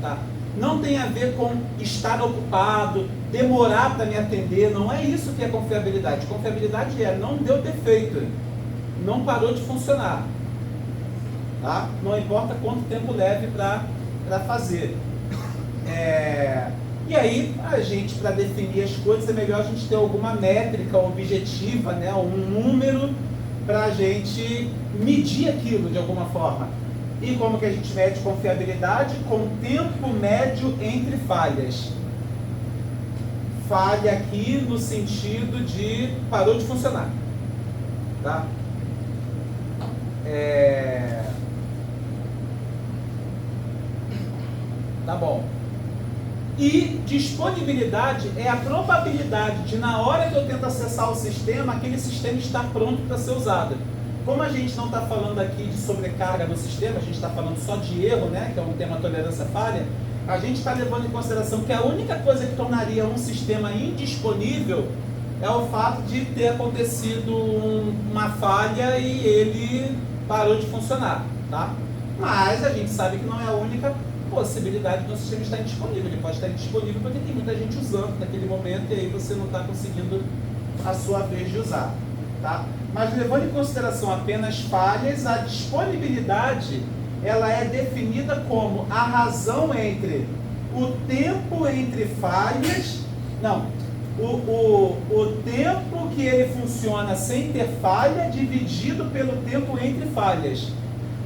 Tá? Não tem a ver com estar ocupado, demorar para me atender, não é isso que é confiabilidade. Confiabilidade não deu defeito, não parou de funcionar. Tá? Não importa quanto tempo leve para fazer. E aí, a gente, para definir as coisas, é melhor a gente ter alguma métrica objetiva, né? Um número para a gente medir aquilo de alguma forma. E como que a gente mede confiabilidade? Com tempo médio entre falhas. Falha aqui no sentido de parou de funcionar. Tá? Tá bom. E disponibilidade é a probabilidade de, na hora que eu tento acessar o sistema, aquele sistema estar pronto para ser usado. Como a gente não está falando aqui de sobrecarga no sistema, a gente está falando só de erro, né, que é um tema tolerância à falha, a gente está levando em consideração que a única coisa que tornaria um sistema indisponível é o fato de ter acontecido uma falha e ele parou de funcionar, tá? Mas a gente sabe que não é a única possibilidade do sistema estar indisponível. Ele pode estar indisponível porque tem muita gente usando naquele momento e aí você não está conseguindo a sua vez de usar, tá? Mas levando em consideração apenas falhas, a disponibilidade ela é definida como a razão entre o tempo entre falhas, o tempo que ele funciona sem ter falha dividido pelo tempo entre falhas.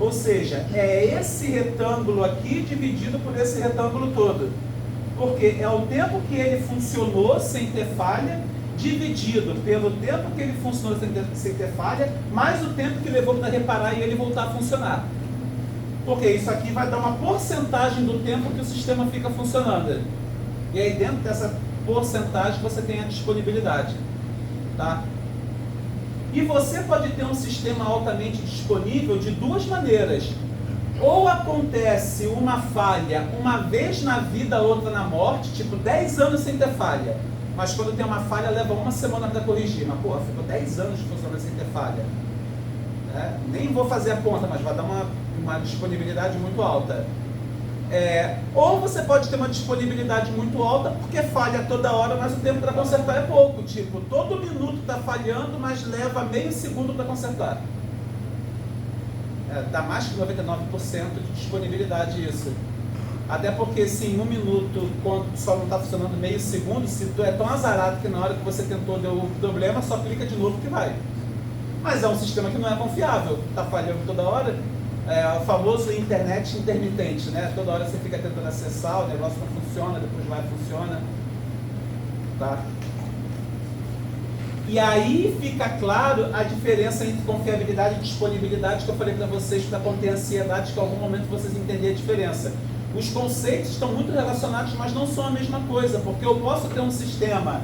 Ou seja, é esse retângulo aqui dividido por esse retângulo todo. Porque é o tempo que ele funcionou sem ter falha, dividido pelo tempo que ele funcionou sem ter falha, mais o tempo que levou para reparar e ele voltar a funcionar. Porque isso aqui vai dar uma porcentagem do tempo que o sistema fica funcionando. E aí dentro dessa porcentagem você tem a disponibilidade. Tá? E você pode ter um sistema altamente disponível de duas maneiras. Ou acontece uma falha uma vez na vida, outra na morte, tipo 10 anos sem ter falha. Mas quando tem uma falha, leva uma semana para corrigir. Mas, porra, ficou 10 anos funcionando sem ter falha. Nem vou fazer a conta, mas vai dar uma disponibilidade muito alta. Ou você pode ter uma disponibilidade muito alta, porque falha toda hora, mas o tempo para consertar é pouco. Tipo, todo minuto está falhando, mas leva meio segundo para consertar. Dá mais que 99% de disponibilidade isso. Até porque se em um minuto, quando só não está funcionando meio segundo, se tu é tão azarado que na hora que você tentou deu o problema, só clica de novo que vai. Mas é um sistema que não é confiável, está falhando toda hora. O famoso internet intermitente, né? Toda hora você fica tentando acessar, o negócio não funciona, depois vai e funciona. Tá? E aí fica claro a diferença entre confiabilidade e disponibilidade que eu falei para vocês para conter a ansiedade, que em algum momento vocês entenderem a diferença. Os conceitos estão muito relacionados, mas não são a mesma coisa, porque eu posso ter um sistema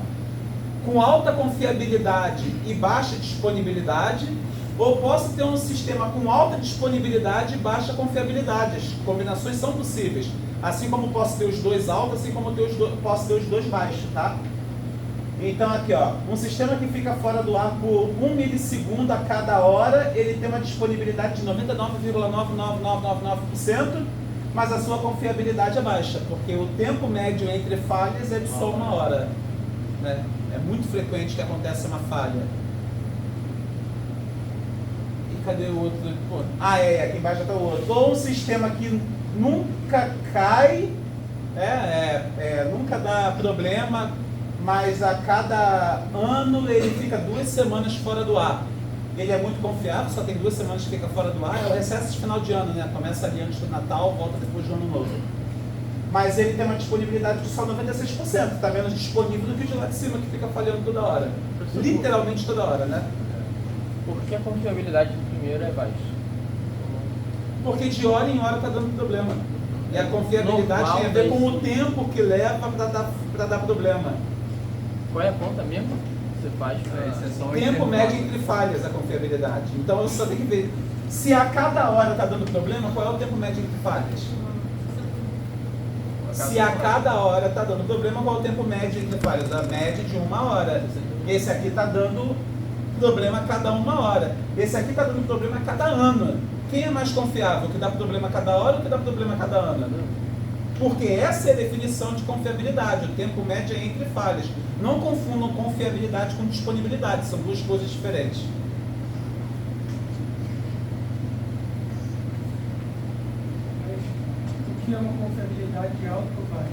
com alta confiabilidade e baixa disponibilidade, ou posso ter um sistema com alta disponibilidade e baixa confiabilidade. As combinações são possíveis. Assim como posso ter os dois altos, assim como posso ter os dois baixos, tá? Então aqui, ó, um sistema que fica fora do ar por 1 milissegundo a cada hora, ele tem uma disponibilidade de 99,99999%, mas a sua confiabilidade é baixa, porque o tempo médio entre falhas é de só 1 hora. Né? É muito frequente que aconteça uma falha. E cadê o outro? Pô, aqui embaixo está o outro. Ou um sistema que nunca cai, nunca dá problema, mas a cada ano ele fica 2 semanas fora do ar. Ele é muito confiável, só tem 2 semanas que fica fora do ar, é o recesso de final de ano, né? Começa ali antes do Natal, volta depois do Ano Novo. Mas ele tem uma disponibilidade de só 96%, está menos disponível do que o de lá de cima, que fica falhando toda hora. Literalmente toda hora, né? Por que a confiabilidade do primeiro é baixa? Porque de hora em hora está dando problema. E a confiabilidade tem a ver com o tempo que leva para dar problema. Qual é a conta mesmo que você faz para tempo médio entre falhas, a confiabilidade. Então eu só tenho que ver se a cada hora está dando problema, qual é o tempo médio entre falhas. Se a cada hora está dando problema, qual é o tempo médio entre falhas? A média de 1 hora. Esse aqui está dando problema a cada 1 hora. Esse aqui está dando problema a cada ano. Quem é mais confiável? O que dá problema a cada hora ou o que dá problema a cada ano? Porque essa é a definição de confiabilidade. O tempo médio é entre falhas. Não confundam confiabilidade com disponibilidade. São duas coisas diferentes. O que é uma confiabilidade alta ou baixa?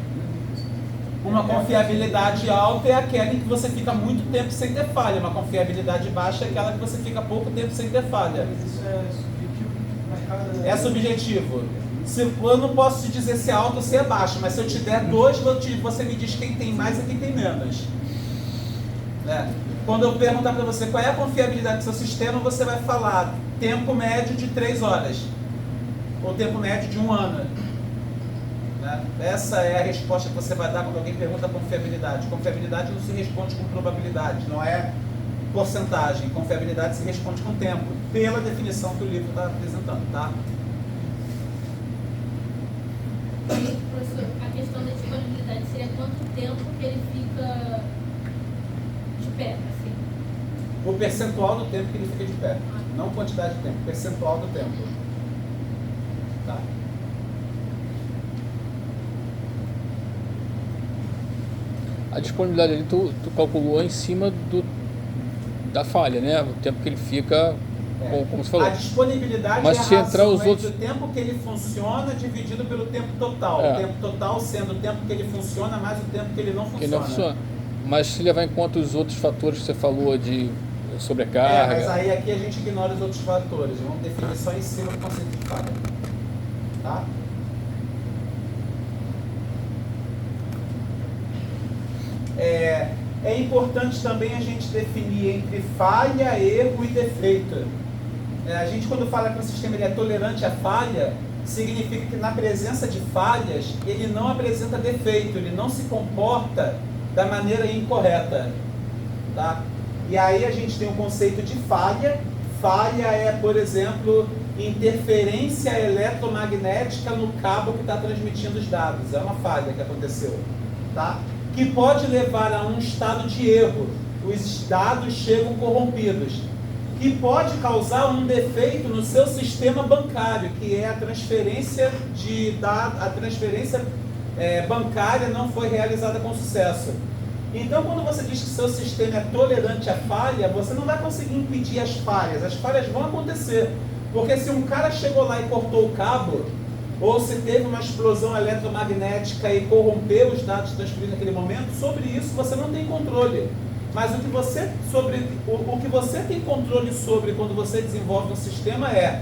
Uma confiabilidade alta é aquela em que você fica muito tempo sem ter falha. Uma confiabilidade baixa é aquela que você fica pouco tempo sem ter falha. Mas isso é subjetivo para cada... É subjetivo. Eu não posso te dizer se é alto ou se é baixo, mas se eu te der 2, você me diz quem tem mais e quem tem menos. Quando eu perguntar para você qual é a confiabilidade do seu sistema, você vai falar tempo médio de 3 horas, ou tempo médio de 1 ano. Essa é a resposta que você vai dar quando alguém pergunta confiabilidade. Confiabilidade não se responde com probabilidade, não é porcentagem. Confiabilidade se responde com tempo, pela definição que o livro está apresentando, tá? Professor, a questão da disponibilidade seria quanto tempo que ele fica de pé, assim? O percentual do tempo que ele fica de pé. Não quantidade de tempo, percentual do tempo. Tá. A disponibilidade ali tu calculou em cima da falha, né? O tempo que ele fica, como você falou. A disponibilidade mas é a se entrar razão os entre outros... o tempo que ele funciona dividido pelo tempo total. O tempo total sendo o tempo que ele funciona mais o tempo que ele não funciona. Que não funciona. Mas se levar em conta os outros fatores que você falou de sobrecarga... mas aí aqui a gente ignora os outros fatores. Vamos definir só em cima do conceito de falha. Tá? É importante também a gente definir entre falha, erro e defeito. A gente, quando fala que o sistema ele é tolerante à falha, significa que na presença de falhas, ele não apresenta defeito, ele não se comporta da maneira incorreta. Tá? E aí a gente tem o conceito de falha. Falha é, por exemplo, interferência eletromagnética no cabo que está transmitindo os dados. É uma falha que aconteceu. Tá? Que pode levar a um estado de erro. Os dados chegam corrompidos. e pode causar um defeito no seu sistema bancário, que é a transferência de dados, a transferência bancária não foi realizada com sucesso. Então, quando você diz que seu sistema é tolerante à falha, você não vai conseguir impedir as falhas vão acontecer, porque se um cara chegou lá e cortou o cabo, ou se teve uma explosão eletromagnética e corrompeu os dados transferidos naquele momento, sobre isso você não tem controle. Mas o que você tem controle sobre quando você desenvolve um sistema é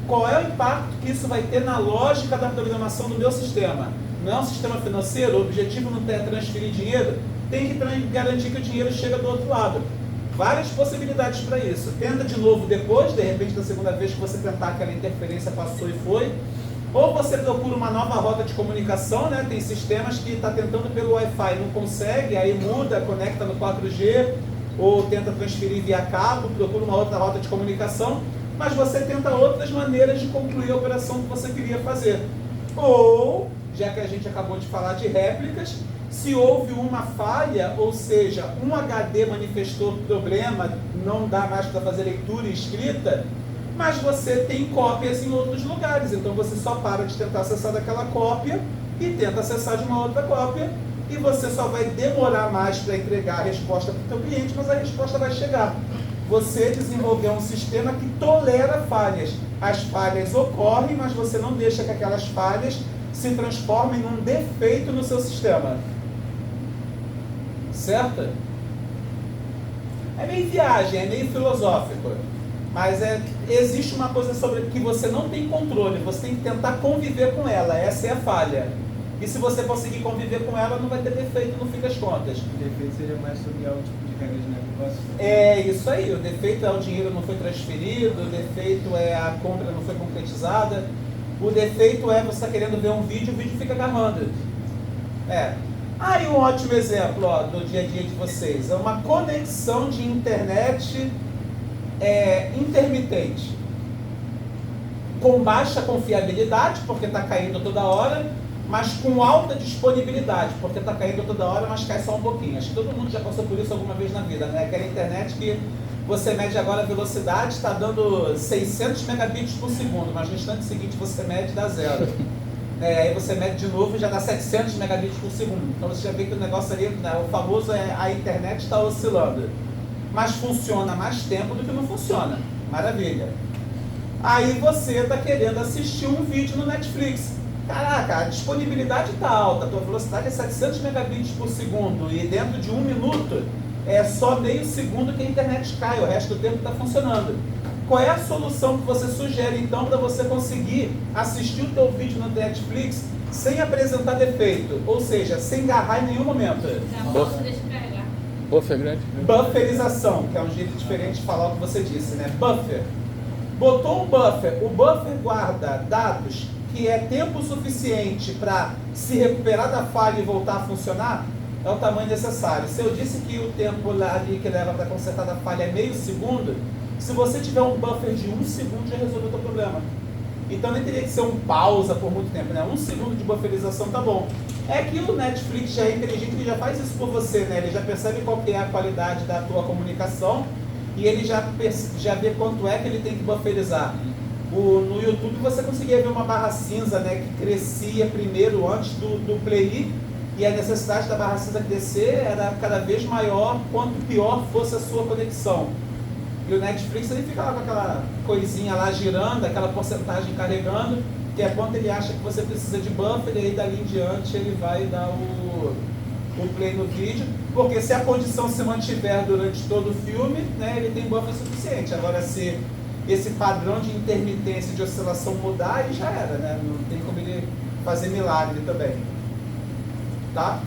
qual é o impacto que isso vai ter na lógica da programação do meu sistema. Não é um sistema financeiro, o objetivo não é transferir dinheiro, tem que garantir que o dinheiro chega do outro lado. Várias possibilidades para isso. Tenta de novo depois, de repente da segunda vez que você tentar, aquela interferência passou e foi. Ou você procura uma nova rota de comunicação, né? Tem sistemas que está tentando pelo Wi-Fi, não consegue, aí muda, conecta no 4G, ou tenta transferir via cabo, procura uma outra rota de comunicação, mas você tenta outras maneiras de concluir a operação que você queria fazer. Ou, já que a gente acabou de falar de réplicas, se houve uma falha, ou seja, um HD manifestou problema, não dá mais para fazer leitura e escrita, mas você tem cópias em outros lugares, então você só para de tentar acessar daquela cópia e tenta acessar de uma outra cópia, e você só vai demorar mais para entregar a resposta para o seu cliente, mas a resposta vai chegar. Você desenvolveu um sistema que tolera falhas. As falhas ocorrem, mas você não deixa que aquelas falhas se transformem num defeito no seu sistema. Certo? É meio viagem, é meio filosófico. Mas existe uma coisa sobre que você não tem controle, você tem que tentar conviver com ela, essa é a falha. E se você conseguir conviver com ela, não vai ter defeito no fim das contas. O defeito seria mais sobre o tipo de regra de negócio? É isso aí, o defeito é o dinheiro não foi transferido, o defeito é a compra não foi concretizada, o defeito é você está querendo ver um vídeo, o vídeo fica agarrando. Aí um ótimo exemplo do dia a dia de vocês, é uma conexão de internet intermitente, com baixa confiabilidade, porque está caindo toda hora, mas com alta disponibilidade, porque está caindo toda hora, mas cai só um pouquinho. Acho que todo mundo já passou por isso alguma vez na vida, né? Aquela internet que você mede agora a velocidade, está dando 600 megabits por segundo, mas no instante seguinte você mede e dá zero. Aí você mede de novo e já dá 700 megabits por segundo. Então você já vê que o negócio ali, né, o famoso a internet está oscilando. Mas funciona mais tempo do que não funciona. Maravilha. Aí você está querendo assistir um vídeo no Netflix. Caraca, a disponibilidade está alta, a tua velocidade é 700 megabits por segundo e dentro de 1 minuto é só meio segundo que a internet cai, o resto do tempo está funcionando. Qual é a solução que você sugere então para você conseguir assistir o teu vídeo no Netflix sem apresentar defeito? Ou seja, sem agarrar em nenhum momento. Deixa eu carregar. Buffer grande. Bufferização, que é um jeito diferente de falar o que você disse, né? Buffer. Botou um buffer, o buffer guarda dados que é tempo suficiente para se recuperar da falha e voltar a funcionar, é o tamanho necessário. Se eu disse que o tempo ali que leva para consertar da falha é meio segundo, se você tiver um buffer de 1 segundo, já resolveu o teu problema. Então nem teria que ser um pausa por muito tempo, né? 1 segundo de bufferização tá bom. É que o Netflix já é inteligente, ele já faz isso por você, né? Ele já percebe qual que é a qualidade da tua comunicação e ele já vê quanto é que ele tem que bufferizar. No YouTube você conseguia ver uma barra cinza, né, que crescia primeiro antes do play, e a necessidade da barra cinza crescer era cada vez maior quanto pior fosse a sua conexão. E o Netflix ele fica lá com aquela coisinha lá girando, aquela porcentagem carregando, que é quanto ele acha que você precisa de buffer, e aí dali em diante ele vai dar o play no vídeo, porque se a condição se mantiver durante todo o filme, né, ele tem buffer suficiente. Agora se esse padrão de intermitência de oscilação mudar, aí já era, né? Não tem como ele fazer milagre também. Tá?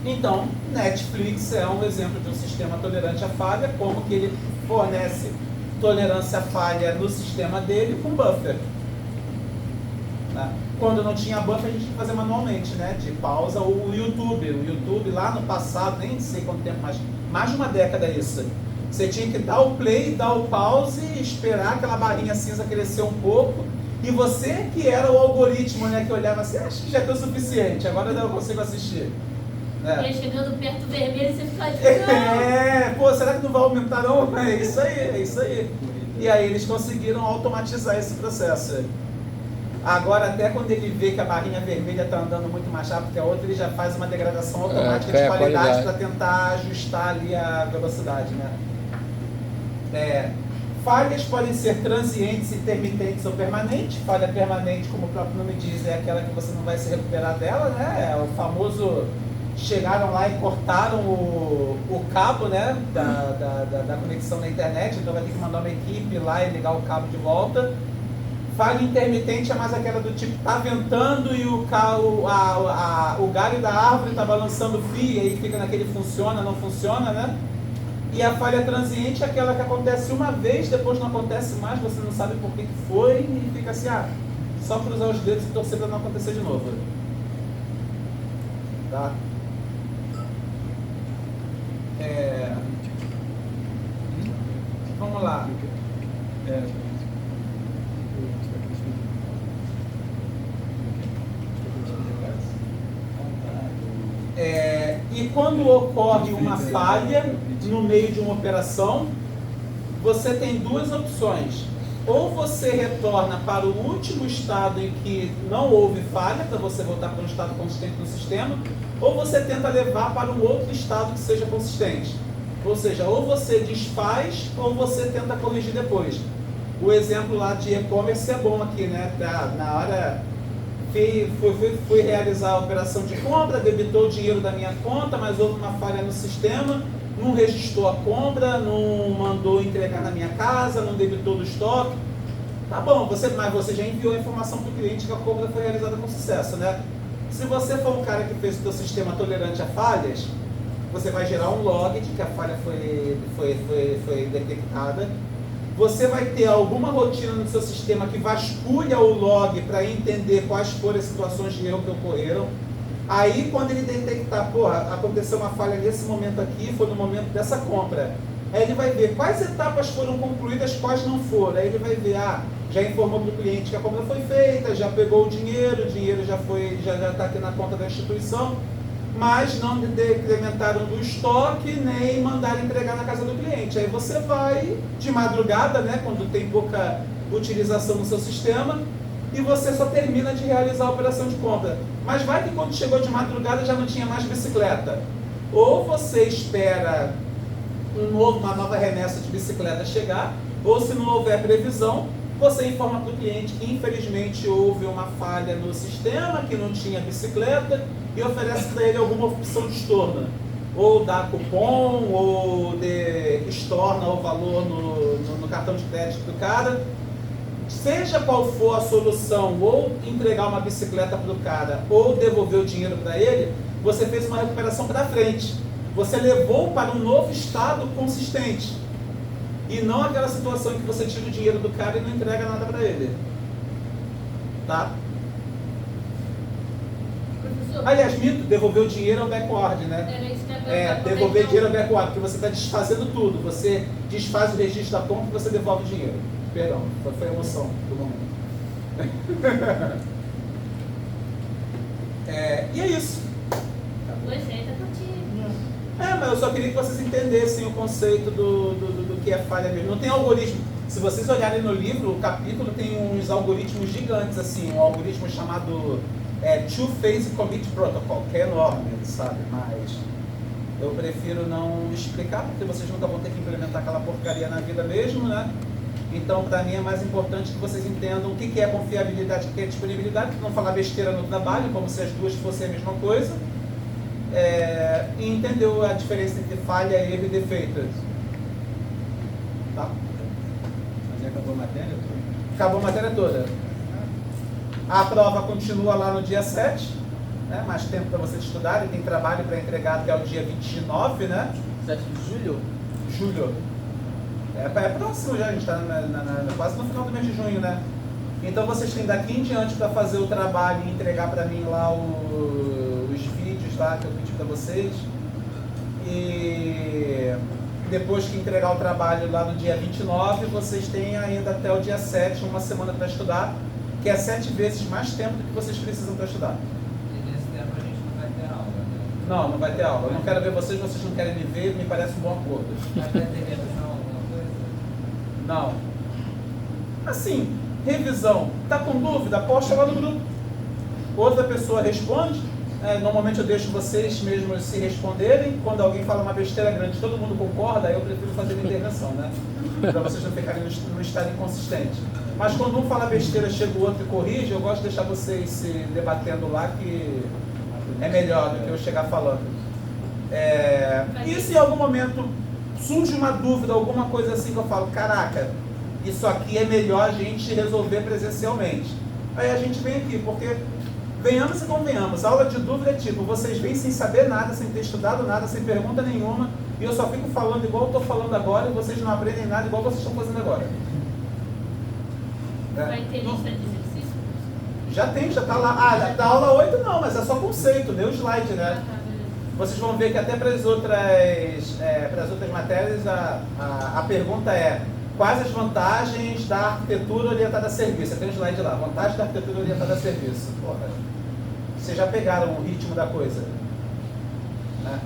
Então, Netflix é um exemplo de um sistema tolerante à falha, como que ele fornece tolerância à falha no sistema dele com buffer. Tá? Quando não tinha buffer, a gente tinha que fazer manualmente, né? De pausa. O YouTube lá no passado, nem sei quanto tempo, mas mais de uma década isso. Você tinha que dar o play, dar o pause, esperar aquela barrinha cinza crescer um pouco, e você que era o algoritmo, né, que olhava assim, acho que já é o suficiente, agora eu consigo assistir. E né? aí chegando perto do vermelho, você fica tipo, não. Pô, será que não vai aumentar não? É isso aí, é isso aí. E aí eles conseguiram automatizar esse processo. Agora, até quando ele vê que a barrinha vermelha está andando muito mais rápido que a outra, ele já faz uma degradação automática cai de a qualidade qualidade. para tentar ajustar ali a velocidade, né? Falhas podem ser transientes, intermitentes ou permanentes. Falha permanente, como o próprio nome diz, é aquela que você não vai se recuperar dela, né? É o famoso chegaram lá e cortaram o cabo, né? Da conexão na internet, então vai ter que mandar uma equipe lá e ligar o cabo de volta. Falha intermitente é mais aquela do tipo, tá ventando e o galho da árvore tá balançando o fio, e aí fica naquele funciona, não funciona, né? E a falha transiente é aquela que acontece uma vez, depois não acontece mais, você não sabe por que foi, e fica assim, só cruzar os dedos e torcer para não acontecer de novo. Tá? Vamos lá. E quando ocorre uma falha no meio de uma operação, você tem duas opções. Ou você retorna para o último estado em que não houve falha, para você voltar para um estado consistente no sistema, ou você tenta levar para um outro estado que seja consistente. Ou seja, ou você desfaz, ou você tenta corrigir depois. O exemplo lá de e-commerce é bom aqui, né? Na hora fui realizar a operação de compra, debitou o dinheiro da minha conta, mas houve uma falha no sistema, não registrou a compra, não mandou entregar na minha casa, não debitou do estoque. Tá bom, mas você já enviou a informação para o cliente que a compra foi realizada com sucesso, né? Se você for um cara que fez o seu sistema tolerante a falhas, você vai gerar um log de que a falha foi detectada. Você vai ter alguma rotina no seu sistema que vasculha o log para entender quais foram as situações de erro que ocorreram. Aí, quando ele detectar, aconteceu uma falha nesse momento aqui, foi no momento dessa compra. Aí ele vai ver quais etapas foram concluídas, quais não foram. Aí ele vai ver, já informou para o cliente que a compra foi feita, já pegou o dinheiro já está aqui na conta da instituição, mas não decrementaram do estoque, nem mandaram entregar na casa do cliente. Aí você vai de madrugada, né, quando tem pouca utilização no seu sistema, e você só termina de realizar a operação de compra. Mas vai que quando chegou de madrugada já não tinha mais bicicleta. Ou você espera uma nova remessa de bicicleta chegar, ou se não houver previsão, você informa para o cliente que infelizmente houve uma falha no sistema, que não tinha bicicleta, e oferece para ele alguma opção de estorno. Ou dá cupom, ou estorna o valor no cartão de crédito do cara. Seja qual for a solução, ou entregar uma bicicleta para o cara, ou devolver o dinheiro para ele, você fez uma recuperação para frente. Você levou para um novo estado consistente. E não aquela situação em que você tira o dinheiro do cara e não entrega nada para ele. Tá? Professor, Aliás, mito, devolver o dinheiro ao backward, né? era isso que eu ia perguntar, como Devolver é que dinheiro ao backward, porque você está desfazendo tudo. Você desfaz o registro da compra e você devolve o dinheiro. Perdão, foi a emoção do momento. E é isso. Pois é, tá curtinho. Mas eu só queria que vocês entendessem o conceito do que é falha mesmo. Não tem algoritmo. Se vocês olharem no livro, o capítulo tem uns algoritmos gigantes, assim, um algoritmo chamado Two-Phase Commit Protocol, que é enorme, sabe? Mas eu prefiro não explicar, porque vocês nunca vão ter que implementar aquela porcaria na vida mesmo, né? Então, para mim, é mais importante que vocês entendam o que é confiabilidade, o que é disponibilidade, não falar besteira no trabalho, como se as duas fossem a mesma coisa. E entendeu a diferença entre falha, erro e defeito. Tá? Mas acabou a matéria? Acabou a matéria toda. A prova continua lá no dia 7, né? Mais tempo para vocês estudarem, tem trabalho para entregar até o dia 29, né? 7 de julho? Julho. É próximo já, a gente está quase no final do mês de junho, né? Então vocês têm daqui em diante para fazer o trabalho e entregar para mim lá os vídeos lá que eu pedi para vocês. E depois que entregar o trabalho lá no dia 29, vocês têm ainda até o dia 7, uma semana para estudar, que é 7 vezes mais tempo do que vocês precisam para estudar. E nesse tempo a gente não vai ter aula, né? Não vai ter aula. Eu não quero ver vocês não querem me ver, me parece um bom acordo. Mas vai ter revisão alguma coisa? Não. Assim, revisão. Tá com dúvida? Posta lá no grupo. Outra pessoa responde. Normalmente eu deixo vocês mesmos se responderem. Quando alguém fala uma besteira grande, todo mundo concorda, aí eu prefiro fazer a intervenção, né? Para vocês não ficarem no estado inconsistente. Mas quando um fala besteira, chega o outro e corrige, eu gosto de deixar vocês se debatendo lá, que é melhor do que eu chegar falando. E se em algum momento surge uma dúvida, alguma coisa assim que eu falo, caraca, isso aqui é melhor a gente resolver presencialmente. Aí a gente vem aqui, porque venhamos e convenhamos, a aula de dúvida é tipo, vocês vêm sem saber nada, sem ter estudado nada, sem pergunta nenhuma, e eu só fico falando igual eu estou falando agora, e vocês não aprendem nada igual vocês estão fazendo agora. Vai ter lista de exercícios? Já tem, já está lá. Da aula 8 não, mas é só conceito, deu slide, né? Ah, tá, beleza. Vocês vão ver que até para as outras matérias a pergunta é: quais as vantagens da arquitetura orientada a serviço? Tem um slide lá, vantagem da arquitetura orientada a serviço. Porra, vocês já pegaram o ritmo da coisa, né?